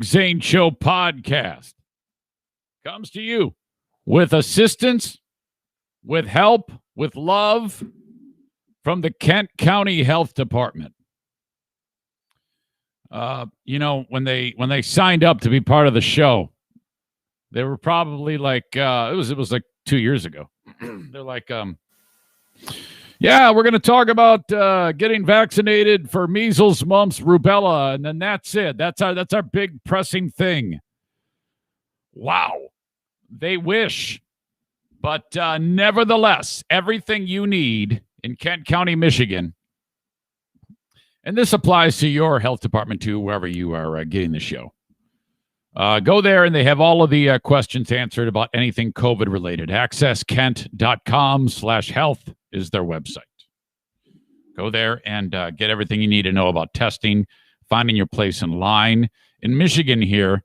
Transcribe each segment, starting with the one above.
Zane Show podcast comes to you with assistance, with help, with love from the Kent County Health Department. When they signed up to be part of the show, they were probably like it was like 2 years ago. They're like, yeah, we're going to talk about getting vaccinated for measles, mumps, rubella, and then that's it. That's our big pressing thing. Wow. They wish. But nevertheless, everything you need in Kent County, Michigan, and this applies to your health department too, wherever you are getting the show. Go there, and they have all of the questions answered about anything COVID-related. AccessKent.com/health is their website. Go there and get everything you need to know about testing, finding your place in line. In Michigan here,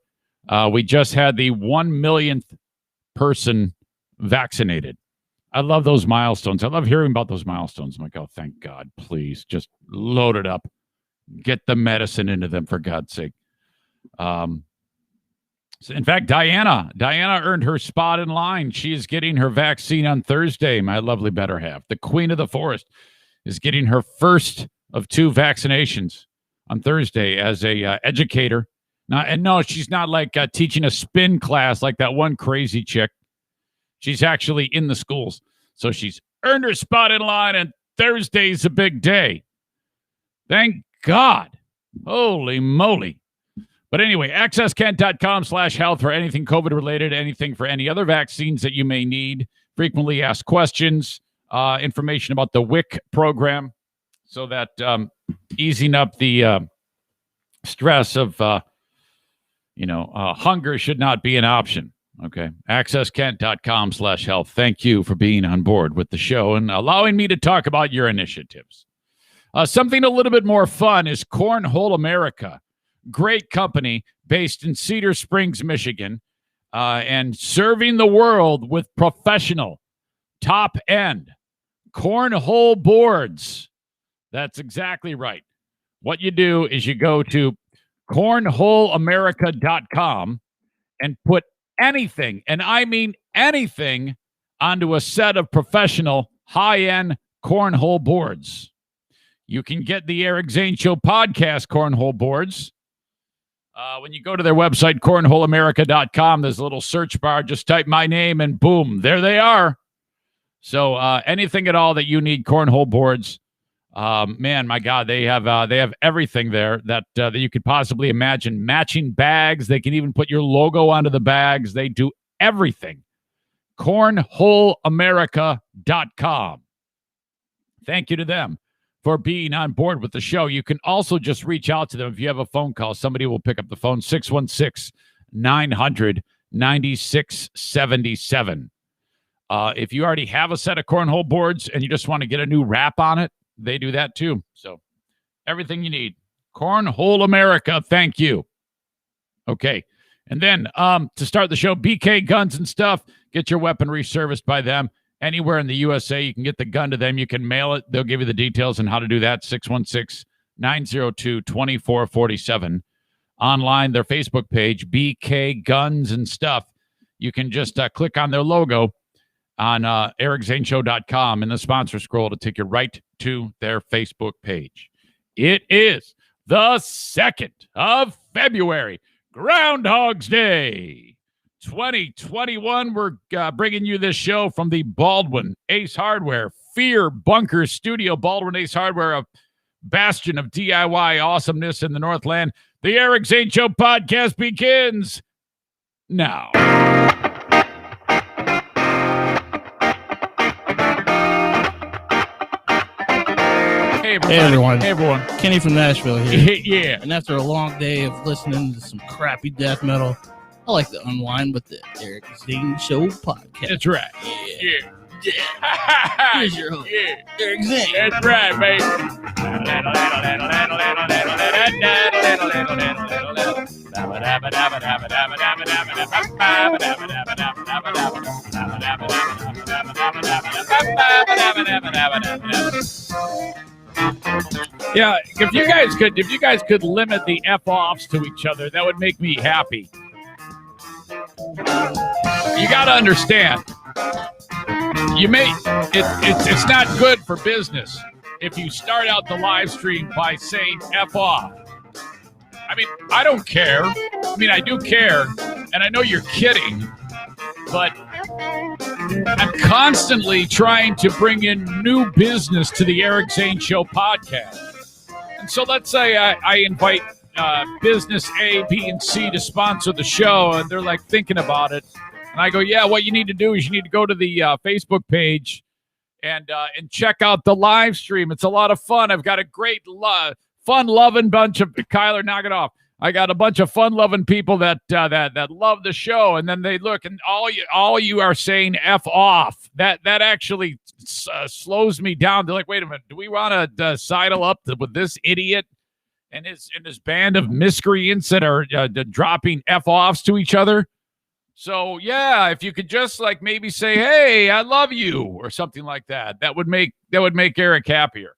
we just had the 1 millionth person vaccinated. I love those milestones. I love hearing about those milestones. I'm like, oh, thank God. Please, just load it up. Get the medicine into them, for God's sake. In fact, Diana earned her spot in line. She is getting her vaccine on Thursday, my lovely better half. The queen of the forest is getting her first of 2 vaccinations on Thursday as a educator. No, she's not like teaching a spin class like that one crazy chick. She's actually in the schools. So she's earned her spot in line, and Thursday's a big day. Thank God. Holy moly. But anyway, accesskent.com/health for anything COVID-related, anything for any other vaccines that you may need, frequently asked questions, information about the WIC program, so that easing up the stress of, hunger should not be an option. Okay, accesskent.com/health. Thank you for being on board with the show and allowing me to talk about your initiatives. Something a little bit more fun is Cornhole America. Great company based in Cedar Springs, Michigan, and serving the world with professional, top-end cornhole boards. That's exactly right. What you do is you go to cornholeamerica.com and put anything, and I mean anything, onto a set of professional, high-end cornhole boards. You can get the Eric Zane Show podcast cornhole boards. When you go to their website, cornholeamerica.com, there's a little search bar. Just type my name and boom, there they are. So anything at all that you need cornhole boards, man, my God, they have everything there that you could possibly imagine. Matching bags. They can even put your logo onto the bags. They do everything. Cornholeamerica.com. Thank you to them for being on board with the show. You can also just reach out to them. If you have a phone call, somebody will pick up the phone, 616-900-9677. If you already have a set of cornhole boards and you just want to get a new wrap on it, they do that too. So everything you need. Cornhole America, thank you. Okay. And then to start the show, BK Guns and Stuff. Get your weaponry serviced by them. Anywhere in the USA, you can get the gun to them. You can mail it. They'll give you the details on how to do that. 616-902-2447. Online, their Facebook page, BK Guns and Stuff. You can just click on their logo on ericzaneshow.com in the sponsor scroll to take you right to their Facebook page. It is the 2nd of February, Groundhog's Day. 2021, we're bringing you this show from the Baldwin Ace Hardware Fear Bunker Studio. Baldwin Ace Hardware, a bastion of DIY awesomeness in the Northland. The Eric Zane Show podcast begins now. Hey everyone. Hey everyone. Kenny from Nashville here. Yeah. And after a long day of listening to some crappy death metal, I like to unwind with the Eric Zane Show podcast. That's right. Yeah. Here's your host, Eric Zane. That's right, baby. Yeah, if you guys could limit the F-offs to each other, that would make me happy. You got to understand, it's not good for business if you start out the live stream by saying F off. I mean, I don't care. I mean, I do care, and I know you're kidding, but I'm constantly trying to bring in new business to the Eric Zane Show podcast. And so let's say I invite business A, B, and C to sponsor the show, and they're like thinking about it. And I go, yeah, what you need to do is you need to go to the Facebook page and check out the live stream. It's a lot of fun. I've got a great fun-loving bunch of Kyler, knock it off. I got a bunch of fun-loving people that love the show, and then they look, and all you are saying F off. That actually slows me down. They're like, wait a minute, do we want to sidle up with this idiot and his band of miscreants that are dropping F offs to each other? So yeah, if you could just like maybe say, hey, I love you, or something like that, that would make Eric happier.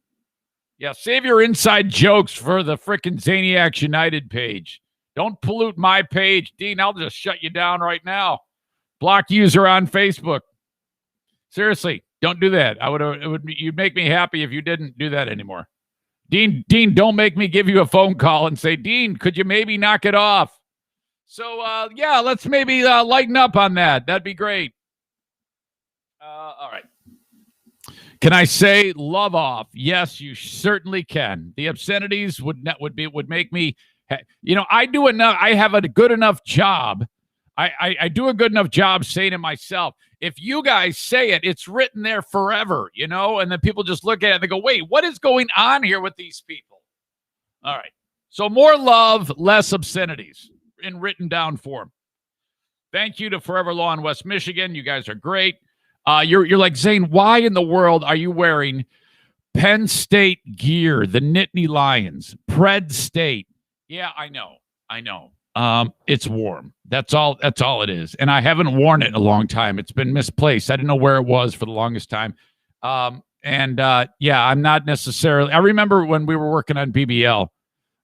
Yeah, save your inside jokes for the frickin' Zaniacs United page. Don't pollute my page. Dean, I'll just shut you down right now. Block user on Facebook. Seriously, don't do that. You'd make me happy if you didn't do that anymore. Dean, don't make me give you a phone call and say, Dean, could you maybe knock it off? So, yeah, let's maybe lighten up on that. That'd be great. All right. Can I say love off? Yes, you certainly can. The obscenities would make me, I do enough. I have a good enough job. I do a good enough job saying it myself. If you guys say it, it's written there forever, and then people just look at it and they go, wait, what is going on here with these people? All right. So more love, less obscenities in written down form. Thank you to Forever Law in West Michigan. You guys are great. You're like, Zane, why in the world are you wearing Penn State gear, the Nittany Lions, Pred State? Yeah, I know. It's warm. That's all it is. And I haven't worn it in a long time. It's been misplaced. I didn't know where it was for the longest time. Yeah, I'm not necessarily. I remember when we were working on BBL.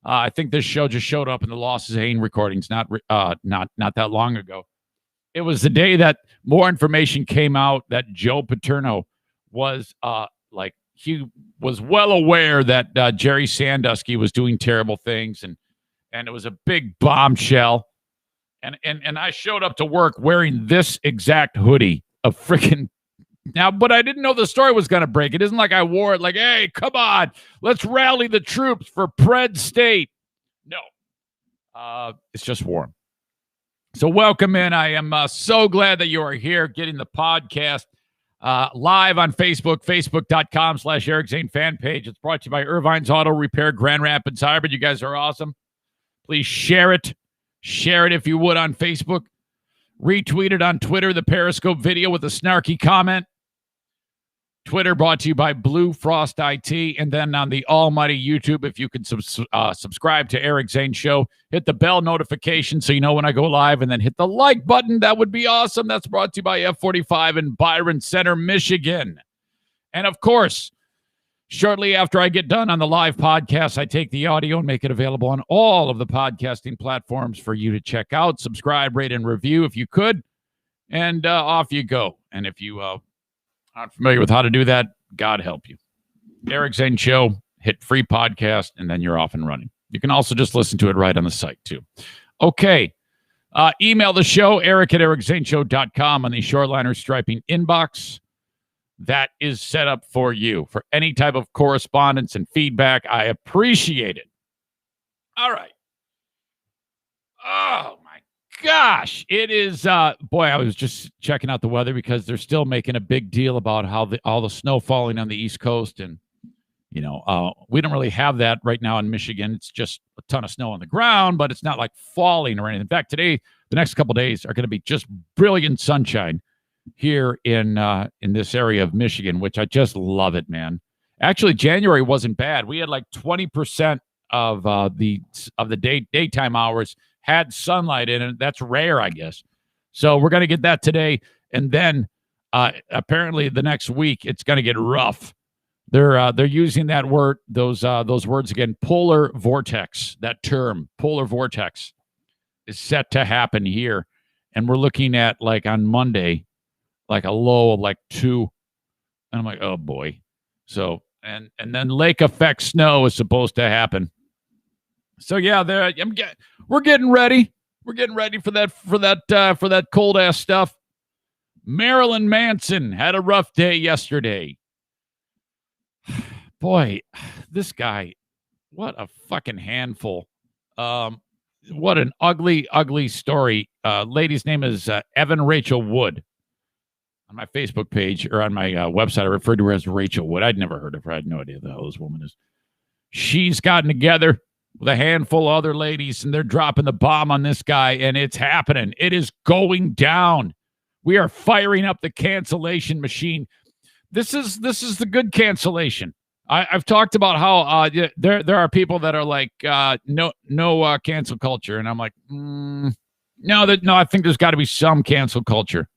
I think this show just showed up in the Lost Zane recordings not that long ago. It was the day that more information came out that Joe Paterno was he was well aware that Jerry Sandusky was doing terrible things, and it was a big bombshell. And I showed up to work wearing this exact hoodie of freaking now, but I didn't know the story was going to break. It isn't like I wore it like, hey, come on, let's rally the troops for Pred State. No, it's just warm. So welcome in. I am so glad that you are here getting the podcast live on Facebook, facebook.com/Eric Zane fan page. It's brought to you by Irvine's Auto Repair, Grand Rapids Harbor. You guys are awesome. Please share it. Share it if you would on Facebook. Retweet it on Twitter, the Periscope video with a snarky comment. Twitter brought to you by Blue Frost IT. And then on the almighty YouTube, if you can subscribe to Eric Zane Show, hit the bell notification so you know when I go live, and then hit the like button. That would be awesome. That's brought to you by F45 in Byron Center, Michigan. And of course, shortly after I get done on the live podcast, I take the audio and make it available on all of the podcasting platforms for you to check out. Subscribe, rate, and review if you could. And off you go. And if you aren't familiar with how to do that, God help you. Eric Zane Show, hit free podcast, and then you're off and running. You can also just listen to it right on the site, too. Okay. Email the show, eric@ericzaneshow.com on the Shoreliner Striping inbox. That is set up for you for any type of correspondence and feedback. I appreciate it. All right. Oh, my gosh. It is, boy, I was just checking out the weather because they're still making a big deal about how all the snow falling on the East Coast. And, we don't really have that right now in Michigan. It's just a ton of snow on the ground, but it's not like falling or anything. In fact, today, the next couple of days are going to be just brilliant sunshine here in this area of Michigan, which I just love it, man. Actually, January wasn't bad. We had like 20% of the daytime hours had sunlight in it. That's rare, I guess. So we're going to get that today. And then apparently the next week, it's going to get rough. They're using that word, those words again. Polar vortex. That term, polar vortex, is set to happen here, and we're looking at like on Monday, like a low of like 2, and I'm like, oh boy. So and then lake effect snow is supposed to happen. So yeah, we're getting ready. We're getting ready for that cold ass stuff. Marilyn Manson had a rough day yesterday. Boy, this guy, what a fucking handful. What an ugly, ugly story. Lady's name is Evan Rachel Wood. On my Facebook page or on my website, I referred to her as Rachel Wood. I'd never heard of her. I had no idea who the hell this woman is. She's gotten together with a handful of other ladies, and they're dropping the bomb on this guy, and it's happening. It is going down. We are firing up the cancellation machine. This is the good cancellation. I've talked about how there are people that are like no cancel culture, and I'm like no, I think there's got to be some cancel culture,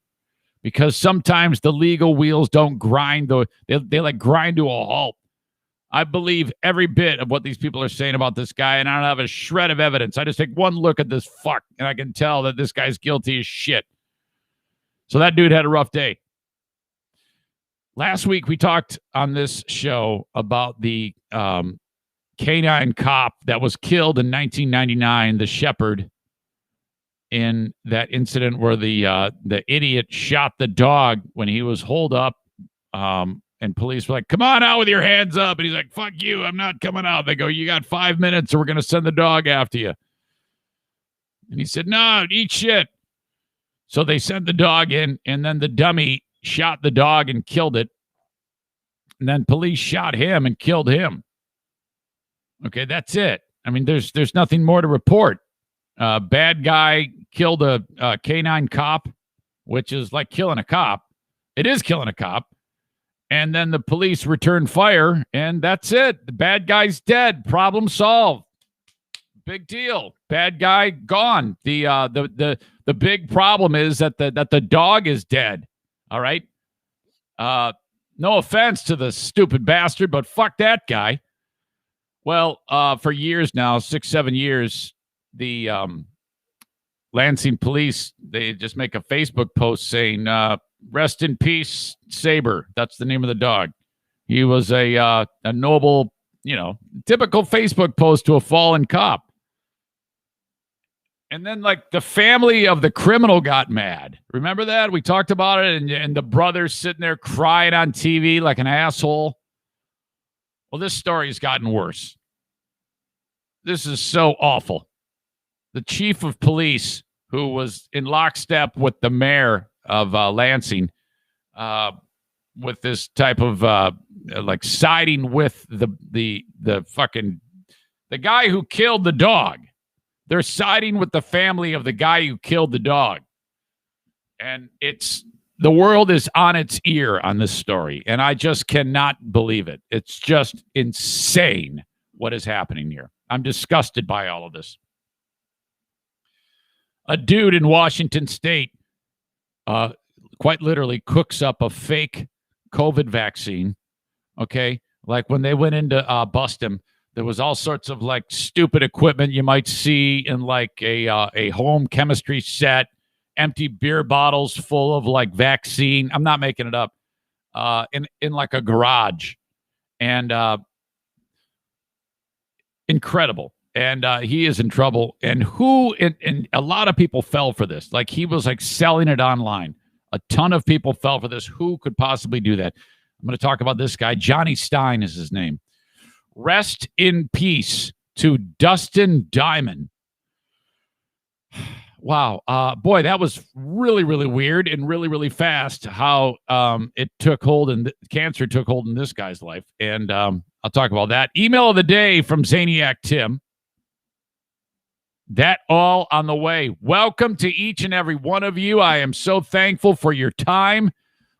because sometimes the legal wheels don't grind, they like grind to a halt. I believe every bit of what these people are saying about this guy, and I don't have a shred of evidence. I just take one look at this fuck, and I can tell that this guy's guilty as shit. So that dude had a rough day. Last week, we talked on this show about the canine cop that was killed in 1999, the shepherd, in that incident where the idiot shot the dog when he was holed up. And police were like, come on out with your hands up. And he's like, fuck you, I'm not coming out. They go, you got 5 minutes or we're going to send the dog after you. And he said, no, eat shit. So they sent the dog in, and then the dummy shot the dog and killed it. And then police shot him and killed him. Okay, that's it. I mean, there's nothing more to report. Bad guy killed a canine cop, which is like killing a cop. It is killing a cop. And then the police return fire, and that's it. The bad guy's dead. Problem solved. Big deal. Bad guy gone. The big problem is that the dog is dead. All right. No offense to the stupid bastard, but fuck that guy. Well, for years now, 6-7 years, the Lansing police, they just make a Facebook post saying, rest in peace, Saber. That's the name of the dog. He was a noble, typical Facebook post to a fallen cop. And then, like, the family of the criminal got mad. Remember that? We talked about it, and the brother's sitting there crying on TV like an asshole. Well, this story has gotten worse. This is so awful. The chief of police, who was in lockstep with the mayor of Lansing, with this type of like siding with the fucking the guy who killed the dog. They're siding with the family of the guy who killed the dog. And the world is on its ear on this story, and I just cannot believe it. It's just insane what is happening here. I'm disgusted by all of this. A dude in Washington State quite literally cooks up a fake COVID vaccine, okay? Like when they went in to bust him, there was all sorts of like stupid equipment you might see in like a home chemistry set, empty beer bottles full of like vaccine. I'm not making it up. In like a garage, and incredible. And he is in trouble. And and a lot of people fell for this. Like he was like selling it online. A ton of people fell for this. Who could possibly do that? I'm going to talk about this guy. Johnny Stein is his name. Rest in peace to Dustin Diamond. Wow. Boy, that was really, really weird and really, really fast how it took hold and cancer took hold in this guy's life. And I'll talk about that. Email of the day from Zaniac Tim. That all on the way. Welcome to each and every one of you. I am so thankful for your time.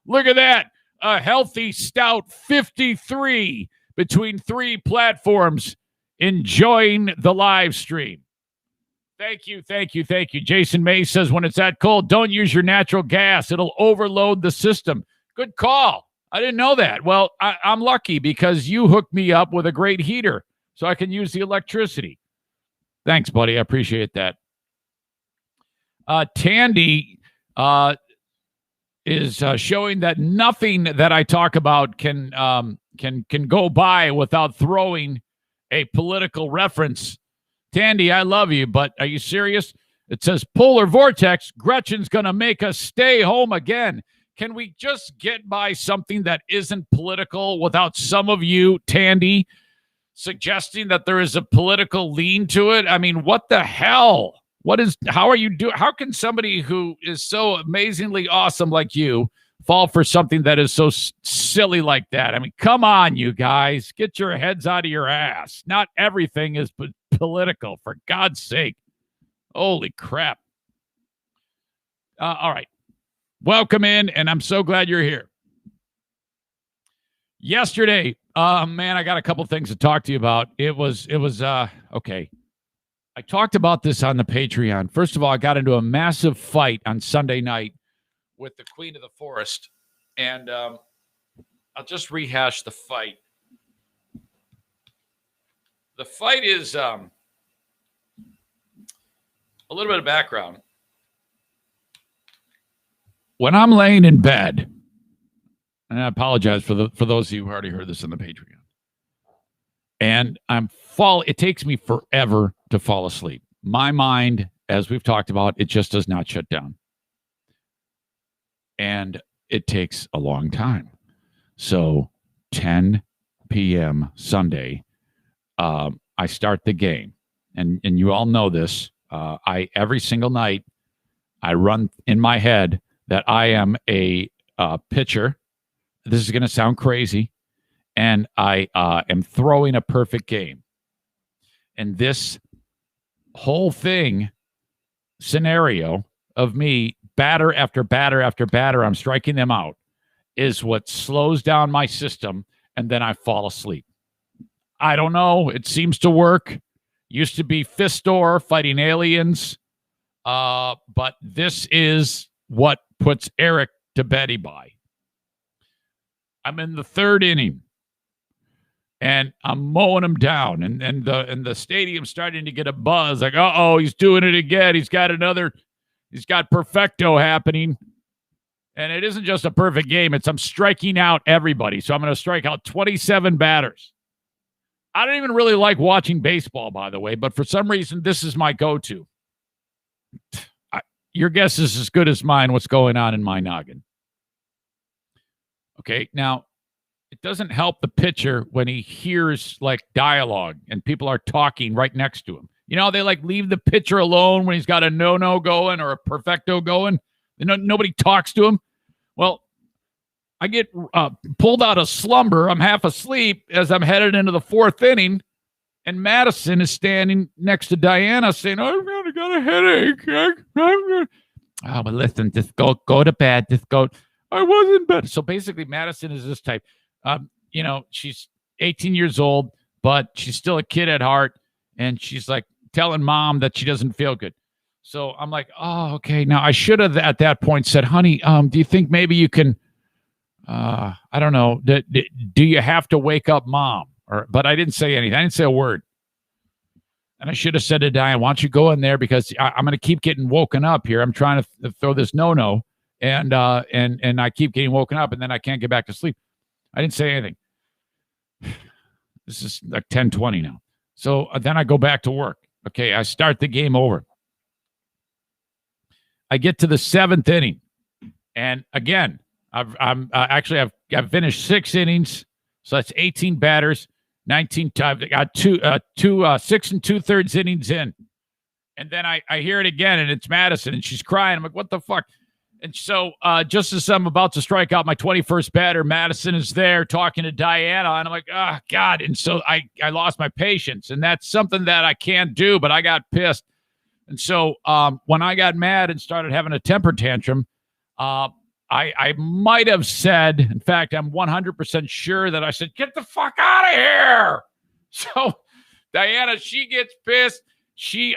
Look at that. A healthy, stout 53 between 3 platforms enjoying the live stream. Thank you, thank you, thank you. Jason May says when it's that cold, don't use your natural gas. It'll overload the system. Good call. I didn't know that. Well, I'm lucky because you hooked me up with a great heater so I can use the electricity. Thanks, buddy. I appreciate that. Tandy is showing that nothing that I talk about can go by without throwing a political reference. Tandy, I love you, but are you serious? It says polar vortex. Gretchen's going to make us stay home again. Can we just get by something that isn't political without some of you, Tandy, suggesting that there is a political lean to it? I mean, what the hell? How are you doing? How can somebody who is so amazingly awesome like you fall for something that is so silly like that? I mean, come on, you guys, get your heads out of your ass. Not everything is political, for God's sake. Holy crap. All right. Welcome in, and I'm so glad you're here. Yesterday, man, I got a couple things to talk to you about. It was okay. I talked about this on the Patreon. First of all, I got into a massive fight on Sunday night with the Queen of the Forest, and I'll just rehash the fight. The fight is a little bit of background. When I'm laying in bed, and I apologize for those of you who already heard this on the Patreon, and it takes me forever to fall asleep. My mind, as we've talked about, it just does not shut down. And it takes a long time. So 10 p.m. Sunday, I start the game. And you all know this. Every single night, I run in my head that I am a pitcher. This is going to sound crazy. And I am throwing a perfect game. And this whole scenario of me, batter after batter after batter, I'm striking them out, is what slows down my system, and then I fall asleep. I don't know. It seems to work. Used to be Fistor fighting aliens, but this is what puts Eric to bed by. I'm in the third inning. And I'm mowing him down, and the stadium's starting to get a buzz. Like, he's doing it again. He's got perfecto happening. And it isn't just a perfect game. I'm striking out everybody. So I'm going to strike out 27 batters. I don't even really like watching baseball, by the way, but for some reason, this is my go-to. Your guess is as good as mine what's going on in my noggin. Okay, now, it doesn't help the pitcher when he hears like dialogue and people are talking right next to him. You know, they like leave the pitcher alone when he's got a no-no going or a perfecto going. Nobody talks to him. Well, I get pulled out of slumber. I'm half asleep as I'm headed into the fourth inning. And Madison is standing next to Diana saying, I've got a headache. Oh, but listen, just go to bed. Just go. I wasn't bed. So basically, Madison is this type. She's 18 years old, but she's still a kid at heart. And she's like telling mom that she doesn't feel good. So I'm like, oh, okay. Now I should have at that point said, honey, do you think maybe you can, I don't know. Do you have to wake up mom? But I didn't say anything. I didn't say a word. And I should have said to Diane, why don't you go in there? Because I'm going to keep getting woken up here. I'm trying to throw this no-no. And I keep getting woken up and then I can't get back to sleep. I didn't say anything. This is like 10:20 now. So then I go back to work. Okay, I start the game over. I get to the seventh inning. And again, I've finished 6 innings. So that's 18 batters, 19 times. I got 6 2/3 innings in. And then I hear it again, and it's Madison, and she's crying. I'm like, what the fuck? And so just as I'm about to strike out my 21st batter, Madison is there talking to Diana, and I'm like, oh, God. And so I lost my patience, and that's something that I can't do, but I got pissed. And so when I got mad and started having a temper tantrum, I might have said, in fact, I'm 100% sure that I said, get the fuck out of here. So Diana, she gets pissed.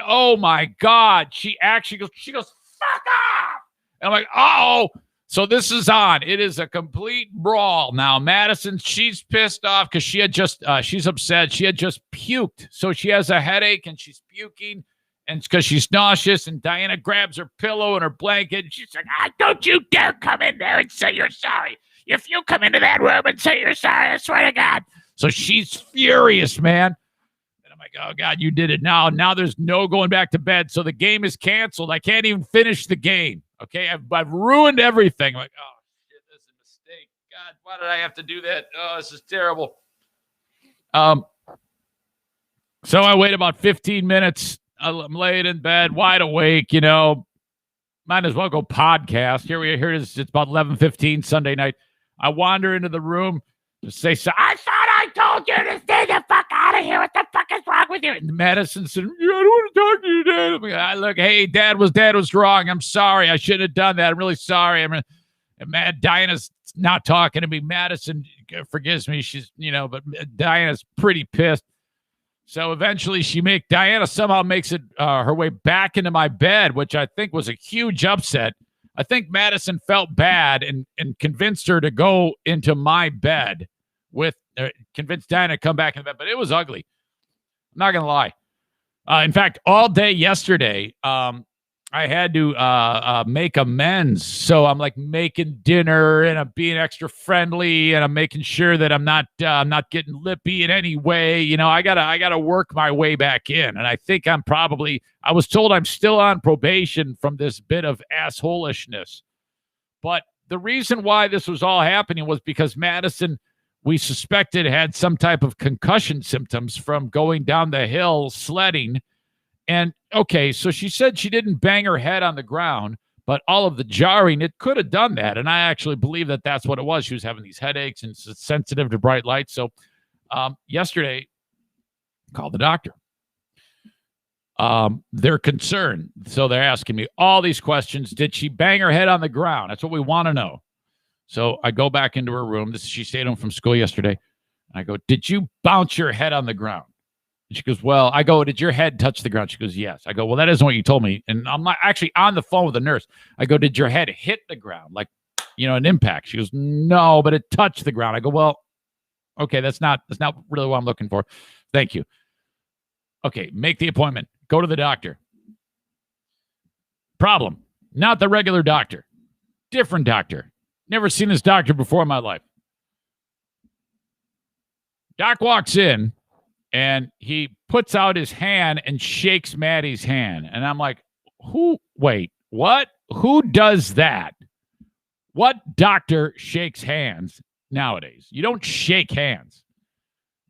Oh my God. She goes, fuck off. And I'm like, oh. So this is on. It is a complete brawl. Now, Madison, she's pissed off because she had just, she's upset. She had just puked. So she has a headache and she's puking and because she's nauseous. And Diana grabs her pillow and her blanket. And she's like, don't you dare come in there and say you're sorry. If you come into that room and say you're sorry, I swear to God. So she's furious, man. And I'm like, oh, God, you did it now. Now there's no going back to bed. So the game is canceled. I can't even finish the game. Okay, I've ruined everything. I'm like, oh, shit, this is a mistake. God, why did I have to do that? Oh, this is terrible. So I wait about 15 minutes. I'm laying in bed, wide awake, Might as well go podcast. Here it is. It's about 11:15 Sunday night. I wander into the room to say, so I thought I told you to stay the fuck out of here. What the fuck is wrong with you? And Madison said, I don't want to talk to you, Dad. I'm like, look, hey, Dad was wrong. I'm sorry. I shouldn't have done that. I'm really sorry. Diana's not talking to me. Madison forgives me. She's, but Diana's pretty pissed. So eventually Diana somehow makes it her way back into my bed, which I think was a huge upset. I think Madison felt bad and convinced her to go into my bed convinced Diana to come back in bed, but it was ugly. I'm not going to lie. In fact, all day yesterday, I had to make amends. So I'm like making dinner and I'm being extra friendly and I'm making sure that I'm not getting lippy in any way. I gotta work my way back in. And I think I was told I'm still on probation from this bit of assholishness. But the reason why this was all happening was because Madison, we suspected, had some type of concussion symptoms from going down the hill sledding. And okay, so she said she didn't bang her head on the ground, but all of the jarring, it could have done that. And I actually believe that that's what it was. She was having these headaches and sensitive to bright light. So yesterday, called the doctor. They're concerned. So they're asking me all these questions. Did she bang her head on the ground? That's what we want to know. So I go back into her room. She stayed home from school yesterday. I go, did you bounce your head on the ground? And she goes, well, I go, did your head touch the ground? She goes, yes. I go, well, that isn't what you told me. And I'm actually on the phone with the nurse. I go, did your head hit the ground? Like, an impact. She goes, no, but it touched the ground. I go, well, okay, that's not really what I'm looking for. Thank you. Okay, make the appointment. Go to the doctor. Problem, not the regular doctor. Different doctor. Never seen this doctor before in my life. Doc walks in, and he puts out his hand and shakes Maddie's hand. And I'm like, wait, what? Who does that? What doctor shakes hands nowadays? You don't shake hands.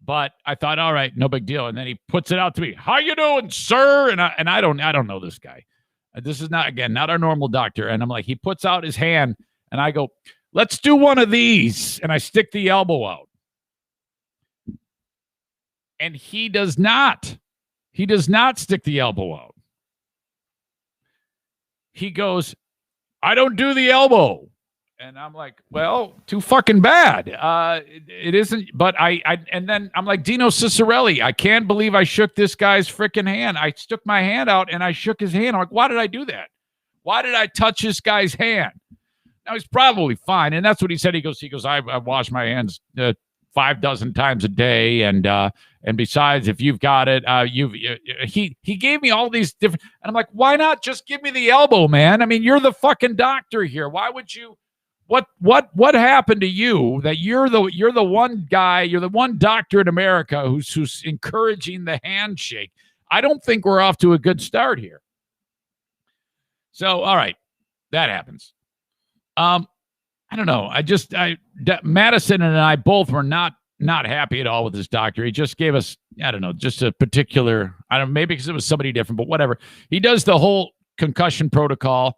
But I thought, all right, no big deal. And then he puts it out to me. How you doing, sir? And I don't know this guy. This is not our normal doctor. And I'm like, he puts out his hand and I go, let's do one of these. And I stick the elbow out. And he does not. He does not stick the elbow out. He goes, I don't do the elbow. And I'm like, well, too fucking bad. It isn't. But and then I'm like, Dino Cicerelli, I can't believe I shook this guy's freaking hand. I stuck my hand out and I shook his hand. I'm like, why did I do that? Why did I touch this guy's hand? Now he's probably fine. And that's what he said. He goes, I wash my hands 5 dozen times a day. And besides, if you've got it, he gave me all these different, and I'm like, why not just give me the elbow, man? I mean, you're the fucking doctor here. Why would you? What happened to you that you're the one guy, you're the one doctor in America who's encouraging the handshake? I don't think we're off to a good start here. So, all right, that happens. I don't know. Madison and I both were not happy at all with this doctor. He just gave us, I don't know, just a particular, maybe because it was somebody different, but whatever. He does the whole concussion protocol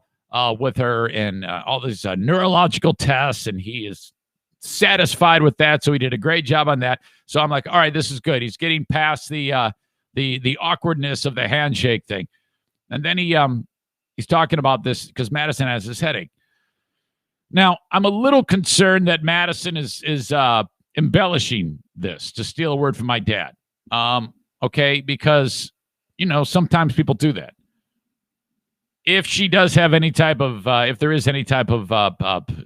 with her and all these neurological tests, and he is satisfied with that. So he did a great job on that. So I'm like, all right, this is good. He's getting past the awkwardness of the handshake thing. And then he's talking about this because Madison has this headache. Now, I'm a little concerned that Madison is embellishing this, to steal a word from my dad. Okay, because sometimes people do that. if she does have any type of, if there is any type of,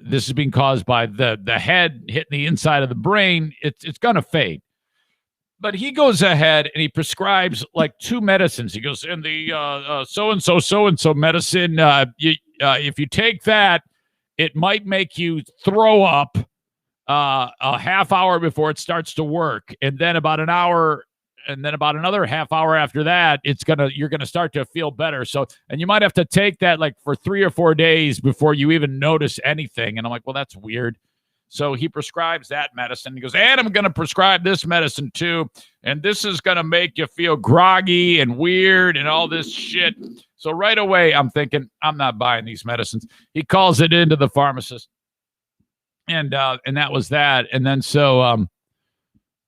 this is being caused by the head hitting the inside of the brain, it's going to fade. But he goes ahead and he prescribes like 2 medicines. He goes, in the so-and-so medicine, if you take that, it might make you throw up a half hour before it starts to work. And then about an hour, and then about another half hour after that, you're gonna start to feel better. So, and you might have to take that like for 3 or 4 days before you even notice anything. And I'm like, well, that's weird. So he prescribes that medicine. He goes, and I'm going to prescribe this medicine too. And this is going to make you feel groggy and weird and all this shit. So right away, I'm thinking, I'm not buying these medicines. He calls it into the pharmacist. And that was that. And then so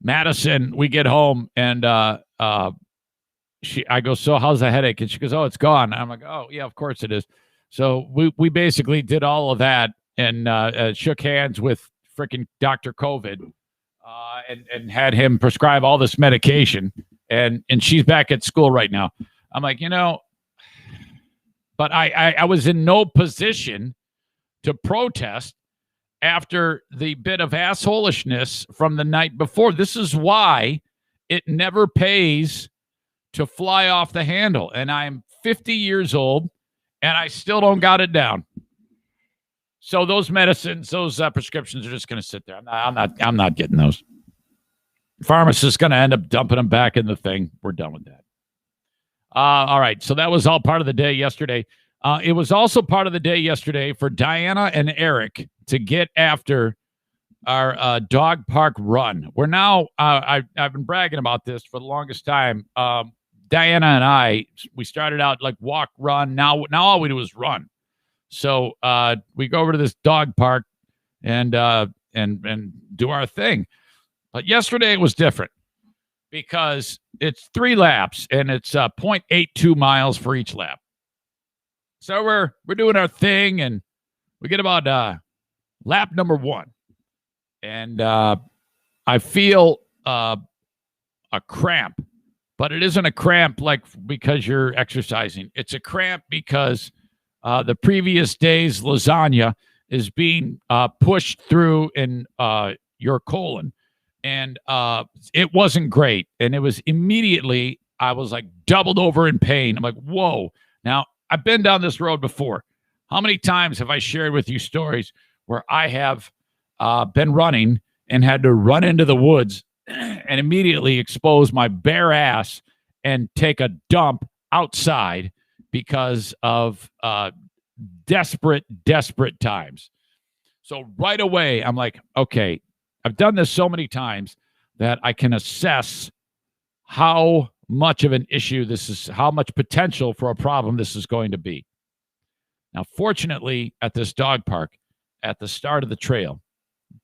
Madison, we get home and I go, so how's the headache? And she goes, oh, it's gone. I'm like, oh, yeah, of course it is. So we basically did all of that. And shook hands with freaking Dr. COVID and had him prescribe all this medication. And she's back at school right now. I'm like, but I was in no position to protest after the bit of assholishness from the night before. This is why it never pays to fly off the handle. And I'm 50 years old and I still don't got it down. So those medicines, those prescriptions are just going to sit there. I'm not getting those. Pharmacist's going to end up dumping them back in the thing. We're done with that. All right. So that was all part of the day yesterday. It was also part of the day yesterday for Diana and Eric to get after our dog park run. We're now, I've been bragging about this for the longest time. Diana and we started out like walk, run. Now all we do is run. So we go over to this dog park and do our thing. But yesterday it was different because it's 3 laps and it's 0.82 miles for each lap. So we're doing our thing and we get about lap number 1. And I feel a cramp, but it isn't a cramp like because you're exercising. It's a cramp because the previous day's lasagna is being pushed through in your colon. And it wasn't great. And it was immediately, I was like doubled over in pain. I'm like, whoa. Now, I've been down this road before. How many times have I shared with you stories where I have been running and had to run into the woods and immediately expose my bare ass and take a dump outside because of desperate times. So right away, I'm like, okay, I've done this so many times that I can assess how much of an issue this is, how much potential for a problem this is going to be. Now, fortunately, at this dog park, at the start of the trail,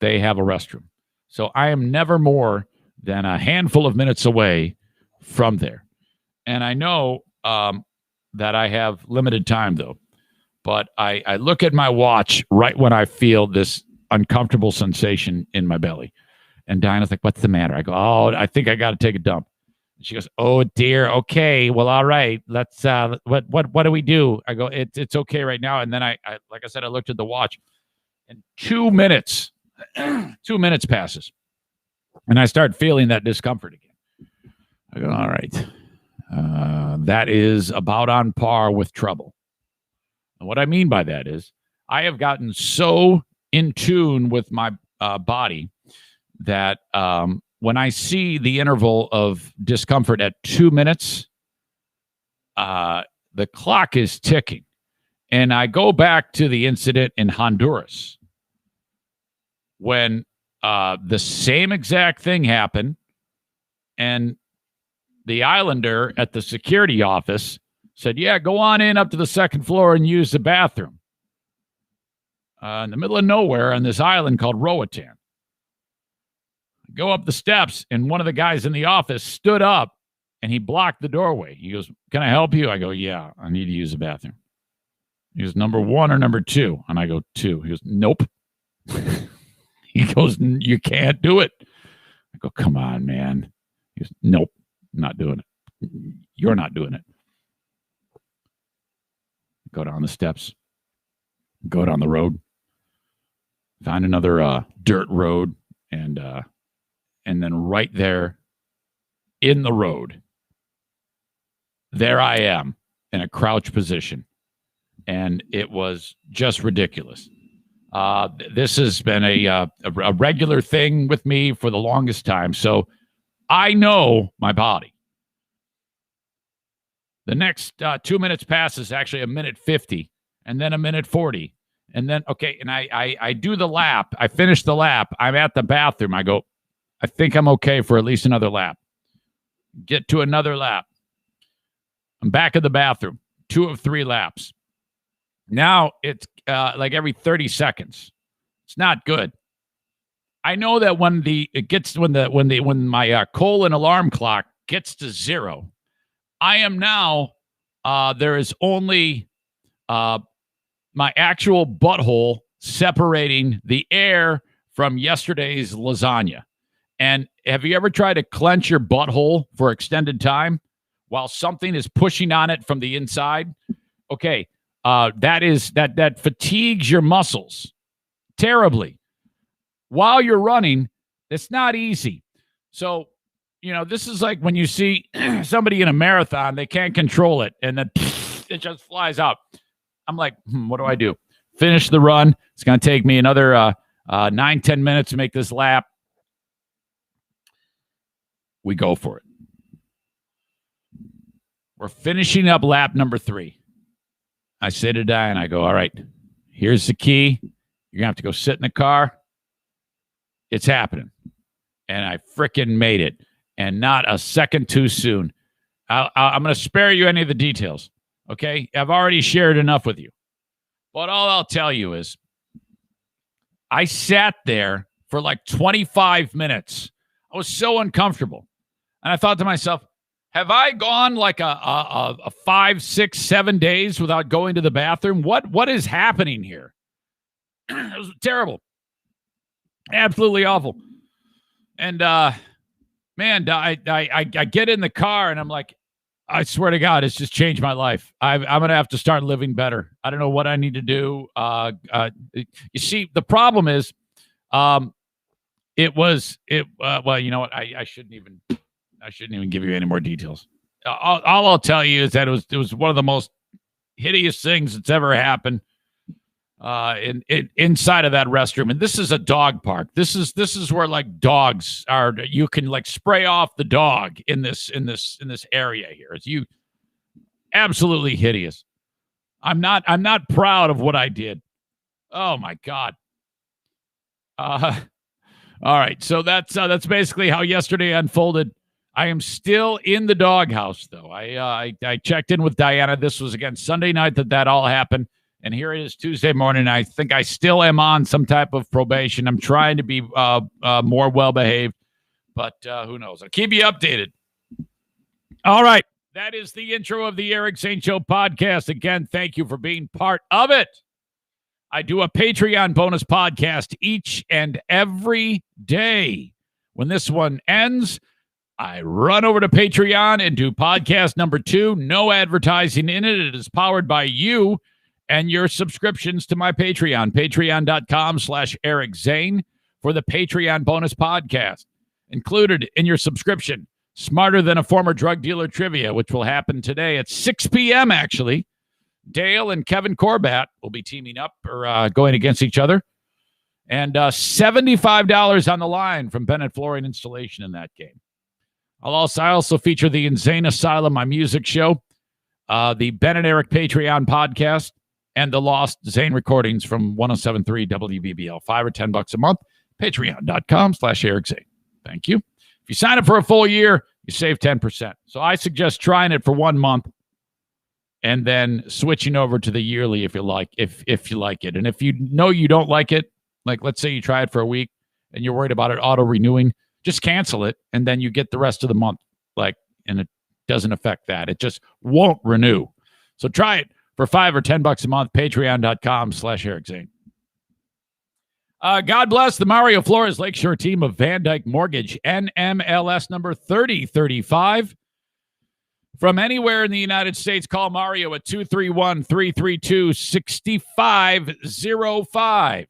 they have a restroom. So I am never more than a handful of minutes away from there. And I know that I have limited time, though. But I look at my watch right when I feel this uncomfortable sensation in my belly. And Diana's like, what's the matter? I go, oh, I think I got to take a dump. And she goes, oh, dear. Okay. Well, all right. Let's, what do we do? I go, it's okay right now. And then I like I said, I looked at the watch and 2 minutes, 2 minutes passes. And I start feeling that discomfort again. I go, all right. That is about on par with trouble. And what I mean by that is I have gotten so in tune with my body that when I see the interval of discomfort at 2 minutes, the clock is ticking. And I go back to the incident in Honduras when the same exact thing happened. And the islander at the security office said, yeah, go on in up to the second floor and use the bathroom. In the middle of nowhere on this island called Roatan. I go up the steps, and one of the guys in the office stood up, and he blocked the doorway. He goes, can I help you? I go, yeah, I need to use the bathroom. He goes, number 1 or number 2? And I go, 2. He goes, nope. He goes, you can't do it. I go, come on, man. He goes, nope, I'm not doing it. You're not doing it. Go down the steps. Go down the road. Find another dirt road, and then right there in the road, there I am in a crouch position, and it was just ridiculous. This has been a regular thing with me for the longest time, so I know my body. The next 2 minutes passes, actually a minute 50, and then a minute 40. And then, okay, and I do the lap. I finish the lap. I'm at the bathroom. I go, I think I'm okay for at least another lap. Get to another lap. I'm back at the bathroom. 2 of 3 laps. Now it's like every 30 seconds. It's not good. I know that when my colon alarm clock gets to 0, I am now, there is only my actual butthole separating the air from yesterday's lasagna. And have you ever tried to clench your butthole for extended time while something is pushing on it from the inside? Okay, that fatigues your muscles terribly. While you're running, it's not easy. So, this is like when you see somebody in a marathon, they can't control it, and then it just flies out. I'm like, what do I do? Finish the run. It's going to take me another 9-10 minutes to make this lap. We go for it. We're finishing up lap number 3. I say to Diane, I go, all right, here's the key. You're going to have to go sit in the car. It's happening. And I frickin' made it. And not a second too soon. I'm going to spare you any of the details. Okay? I've already shared enough with you. But all I'll tell you is I sat there for like 25 minutes. I was so uncomfortable. And I thought to myself, have I gone like a 5, 6, 7 days without going to the bathroom? What is happening here? It was terrible. Absolutely awful. And man, I get in the car and I'm like, I swear to God, it's just changed my life. I'm going to have to start living better. I don't know what I need to do. You see, the problem is, well, you know what? I shouldn't even give you any more details. All I'll tell you is that it was one of the most hideous things that's ever happened inside of that restroom. And this is a dog park. This is where like dogs are. You can like spray off the dog in this area here. It's absolutely hideous. I'm not proud of what I did. Oh my God. All right. So that's basically how yesterday unfolded. I am still in the doghouse, though. I checked in with Diana. This was, again, Sunday night that all happened. And here it is Tuesday morning. I think I still am on some type of probation. I'm trying to be more well-behaved. But who knows? I'll keep you updated. All right. That is the intro of the Eric Zane Show podcast. Again, thank you for being part of it. I do a Patreon bonus podcast each and every day. When this one ends, I run over to Patreon and do podcast number 2. No advertising in it. It is powered by you and your subscriptions to my Patreon. Patreon.com/Eric Zane for the Patreon bonus podcast. Included in your subscription, Smarter Than a Former Drug Dealer Trivia, which will happen today at 6 p.m. actually. Dale and Kevin Corbat will be teaming up or going against each other. And $75 on the line from Bennett Flooring Installation in that game. I also feature the Insane Asylum, my music show, the Ben and Eric Patreon podcast, and the Lost Zane recordings from 107.3 WBBL. $5 or $10 a month. Patreon.com/Eric Zane. Thank you. If you sign up for a full year, you save 10%. So I suggest trying it for 1 month and then switching over to the yearly if you like it. And if you know you don't like it, like let's say you try it for a week and you're worried about it auto-renewing, just cancel it, and then you get the rest of the month. And it doesn't affect that. It just won't renew. So try it for $5 or $10 a month. Patreon.com/Eric Zane. God bless the Mario Flores Lakeshore team of Van Dyke Mortgage, NMLS number 3035. From anywhere in the United States, call Mario at 231-332-6505.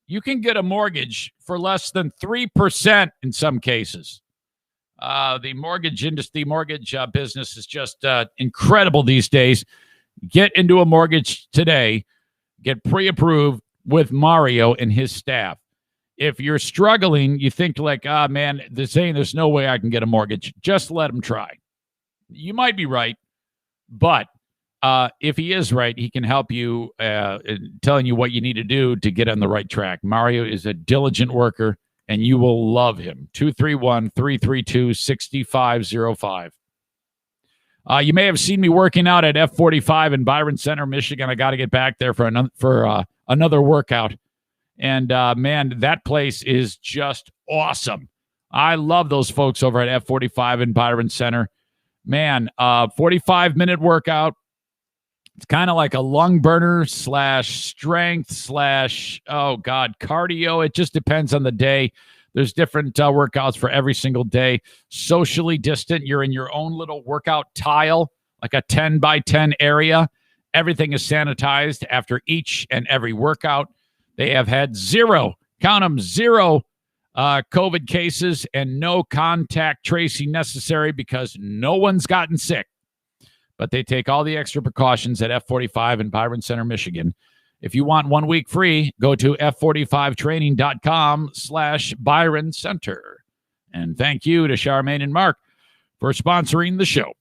You can get a mortgage for less than 3% in some cases. The mortgage industry, mortgage business is just incredible these days. Get into a mortgage today. Get pre-approved with Mario and his staff. If you're struggling, you think like, man, there's no way I can get a mortgage. Just let him try. You might be right, but if he is right, he can help you telling you what you need to do to get on the right track. Mario is a diligent worker, and you will love him. 231-332-6505. You may have seen me working out at F45 in Byron Center, Michigan. I got to get back there for another workout. And, man, that place is just awesome. I love those folks over at F45 in Byron Center. Man, 45-minute workout. It's kind of like a lung burner / strength / cardio. It just depends on the day. There's different workouts for every single day. Socially distant. You're in your own little workout tile, like a 10 by 10 area. Everything is sanitized after each and every workout. They have had zero COVID cases and no contact tracing necessary because no one's gotten sick. But they take all the extra precautions at F45 in Byron Center, Michigan. If you want 1 week free, go to f45training.com/Byron Center. And thank you to Charmaine and Mark for sponsoring the show.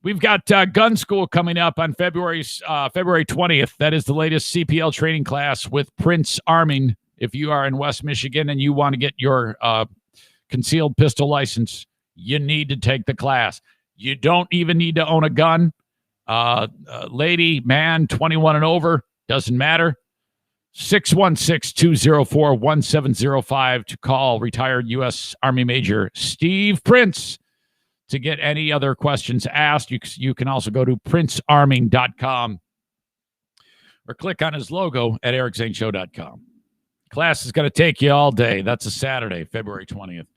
We've got gun school coming up on February 20th. That is the latest CPL training class with Prince Arming. If you are in West Michigan and you want to get your concealed pistol license, you need to take the class. You don't even need to own a gun. Lady, man, 21 and over, doesn't matter. 616-204-1705 to call retired U.S. Army Major Steve Prince to get any other questions asked. You can also go to princearming.com or click on his logo at ericzaneshow.com. Class is going to take you all day. That's a Saturday, February 20th.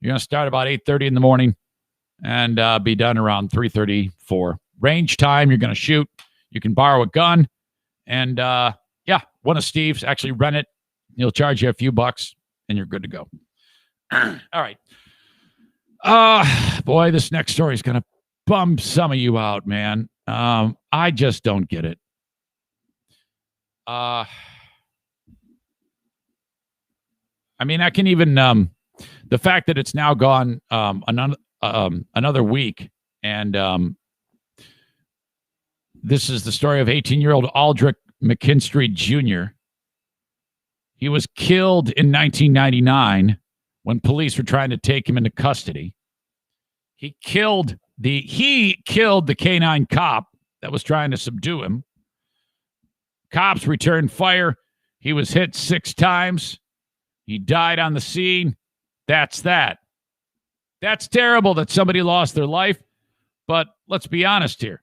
You're going to start about 8:30 in the morning and be done around 3:34. Range time, you're going to shoot. You can borrow a gun. And, one of Steve's, actually rent it. He'll charge you a few bucks, and you're good to go. All right. Boy, this next story is going to bum some of you out, man. I just don't get it. I mean, I can even the fact that it's now gone another week, and this is the story of 18-year-old Aldrich McKinstry Jr. He was killed in 1999 when police were trying to take him into custody. He killed the canine cop that was trying to subdue him. Cops returned fire. He was hit 6 times. He died on the scene. That's that. That's terrible that somebody lost their life. But let's be honest here.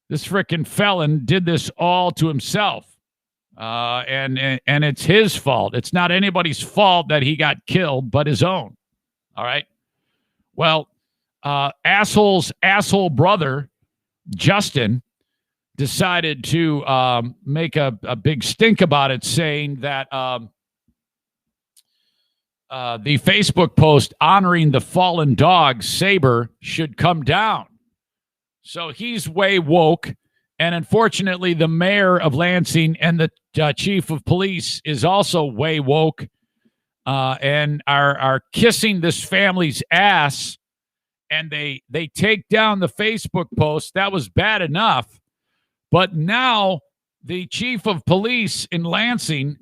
This frickin' felon did this all to himself. And it's his fault. It's not anybody's fault that he got killed, but his own. All right? Well, asshole brother, Justin, decided to make a big stink about it, saying that the Facebook post honoring the fallen dog, Saber, should come down. So he's way woke. And unfortunately, the mayor of Lansing and the chief of police is also way woke and are kissing this family's ass. And they take down the Facebook post. That was bad enough. But now the chief of police in Lansing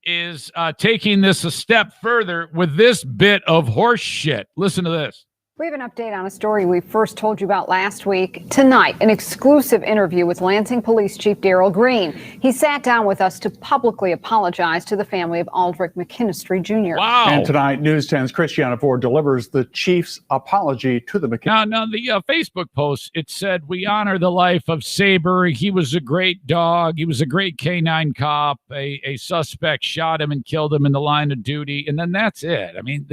is taking this a step further with this bit of horse shit. Listen to this. We have an update on a story we first told you about last week. Tonight, an exclusive interview with Lansing Police Chief Daryl Green. He sat down with us to publicly apologize to the family of Aldrich McKinstry Jr. Wow. And tonight, News 10's Christiana Ford delivers the chief's apology to the McKinstry. Now, the Facebook post, it said, "We honor the life of Saber. He was a great dog. He was a great canine cop. A suspect shot him and killed him in the line of duty." And then that's it. I mean,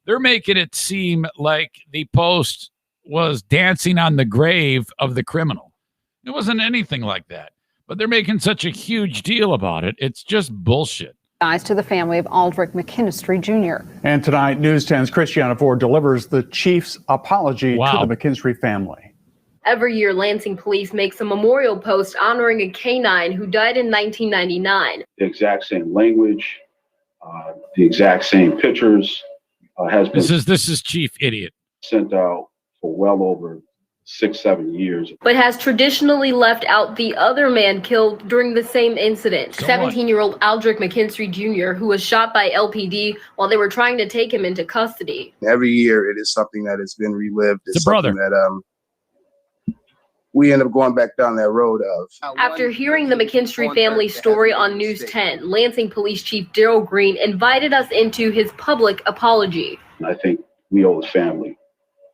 they're making it seem like the post was dancing on the grave of the criminal. It wasn't anything like that. But they're making such a huge deal about it. It's just bullshit. To the family of Aldrich McKinstry Jr. And tonight, News 10's Christiana Ford delivers the chief's apology to the McKinstry family. Every year, Lansing police makes a memorial post honoring a canine who died in 1999. The exact same language, the exact same pictures has been. This is Chief Idiot. Sent out for well over 6-7 years, but has traditionally left out the other man killed during the same incident. 17-year-old Aldrich McKinstry Jr., who was shot by LPD while they were trying to take him into custody. Every year, it is something that has been relived. It's a brother. That we end up going back down that road of. After hearing the McKinstry family story on News 10, Lansing Police Chief Daryl Green invited us into his public apology. I think we owe his family,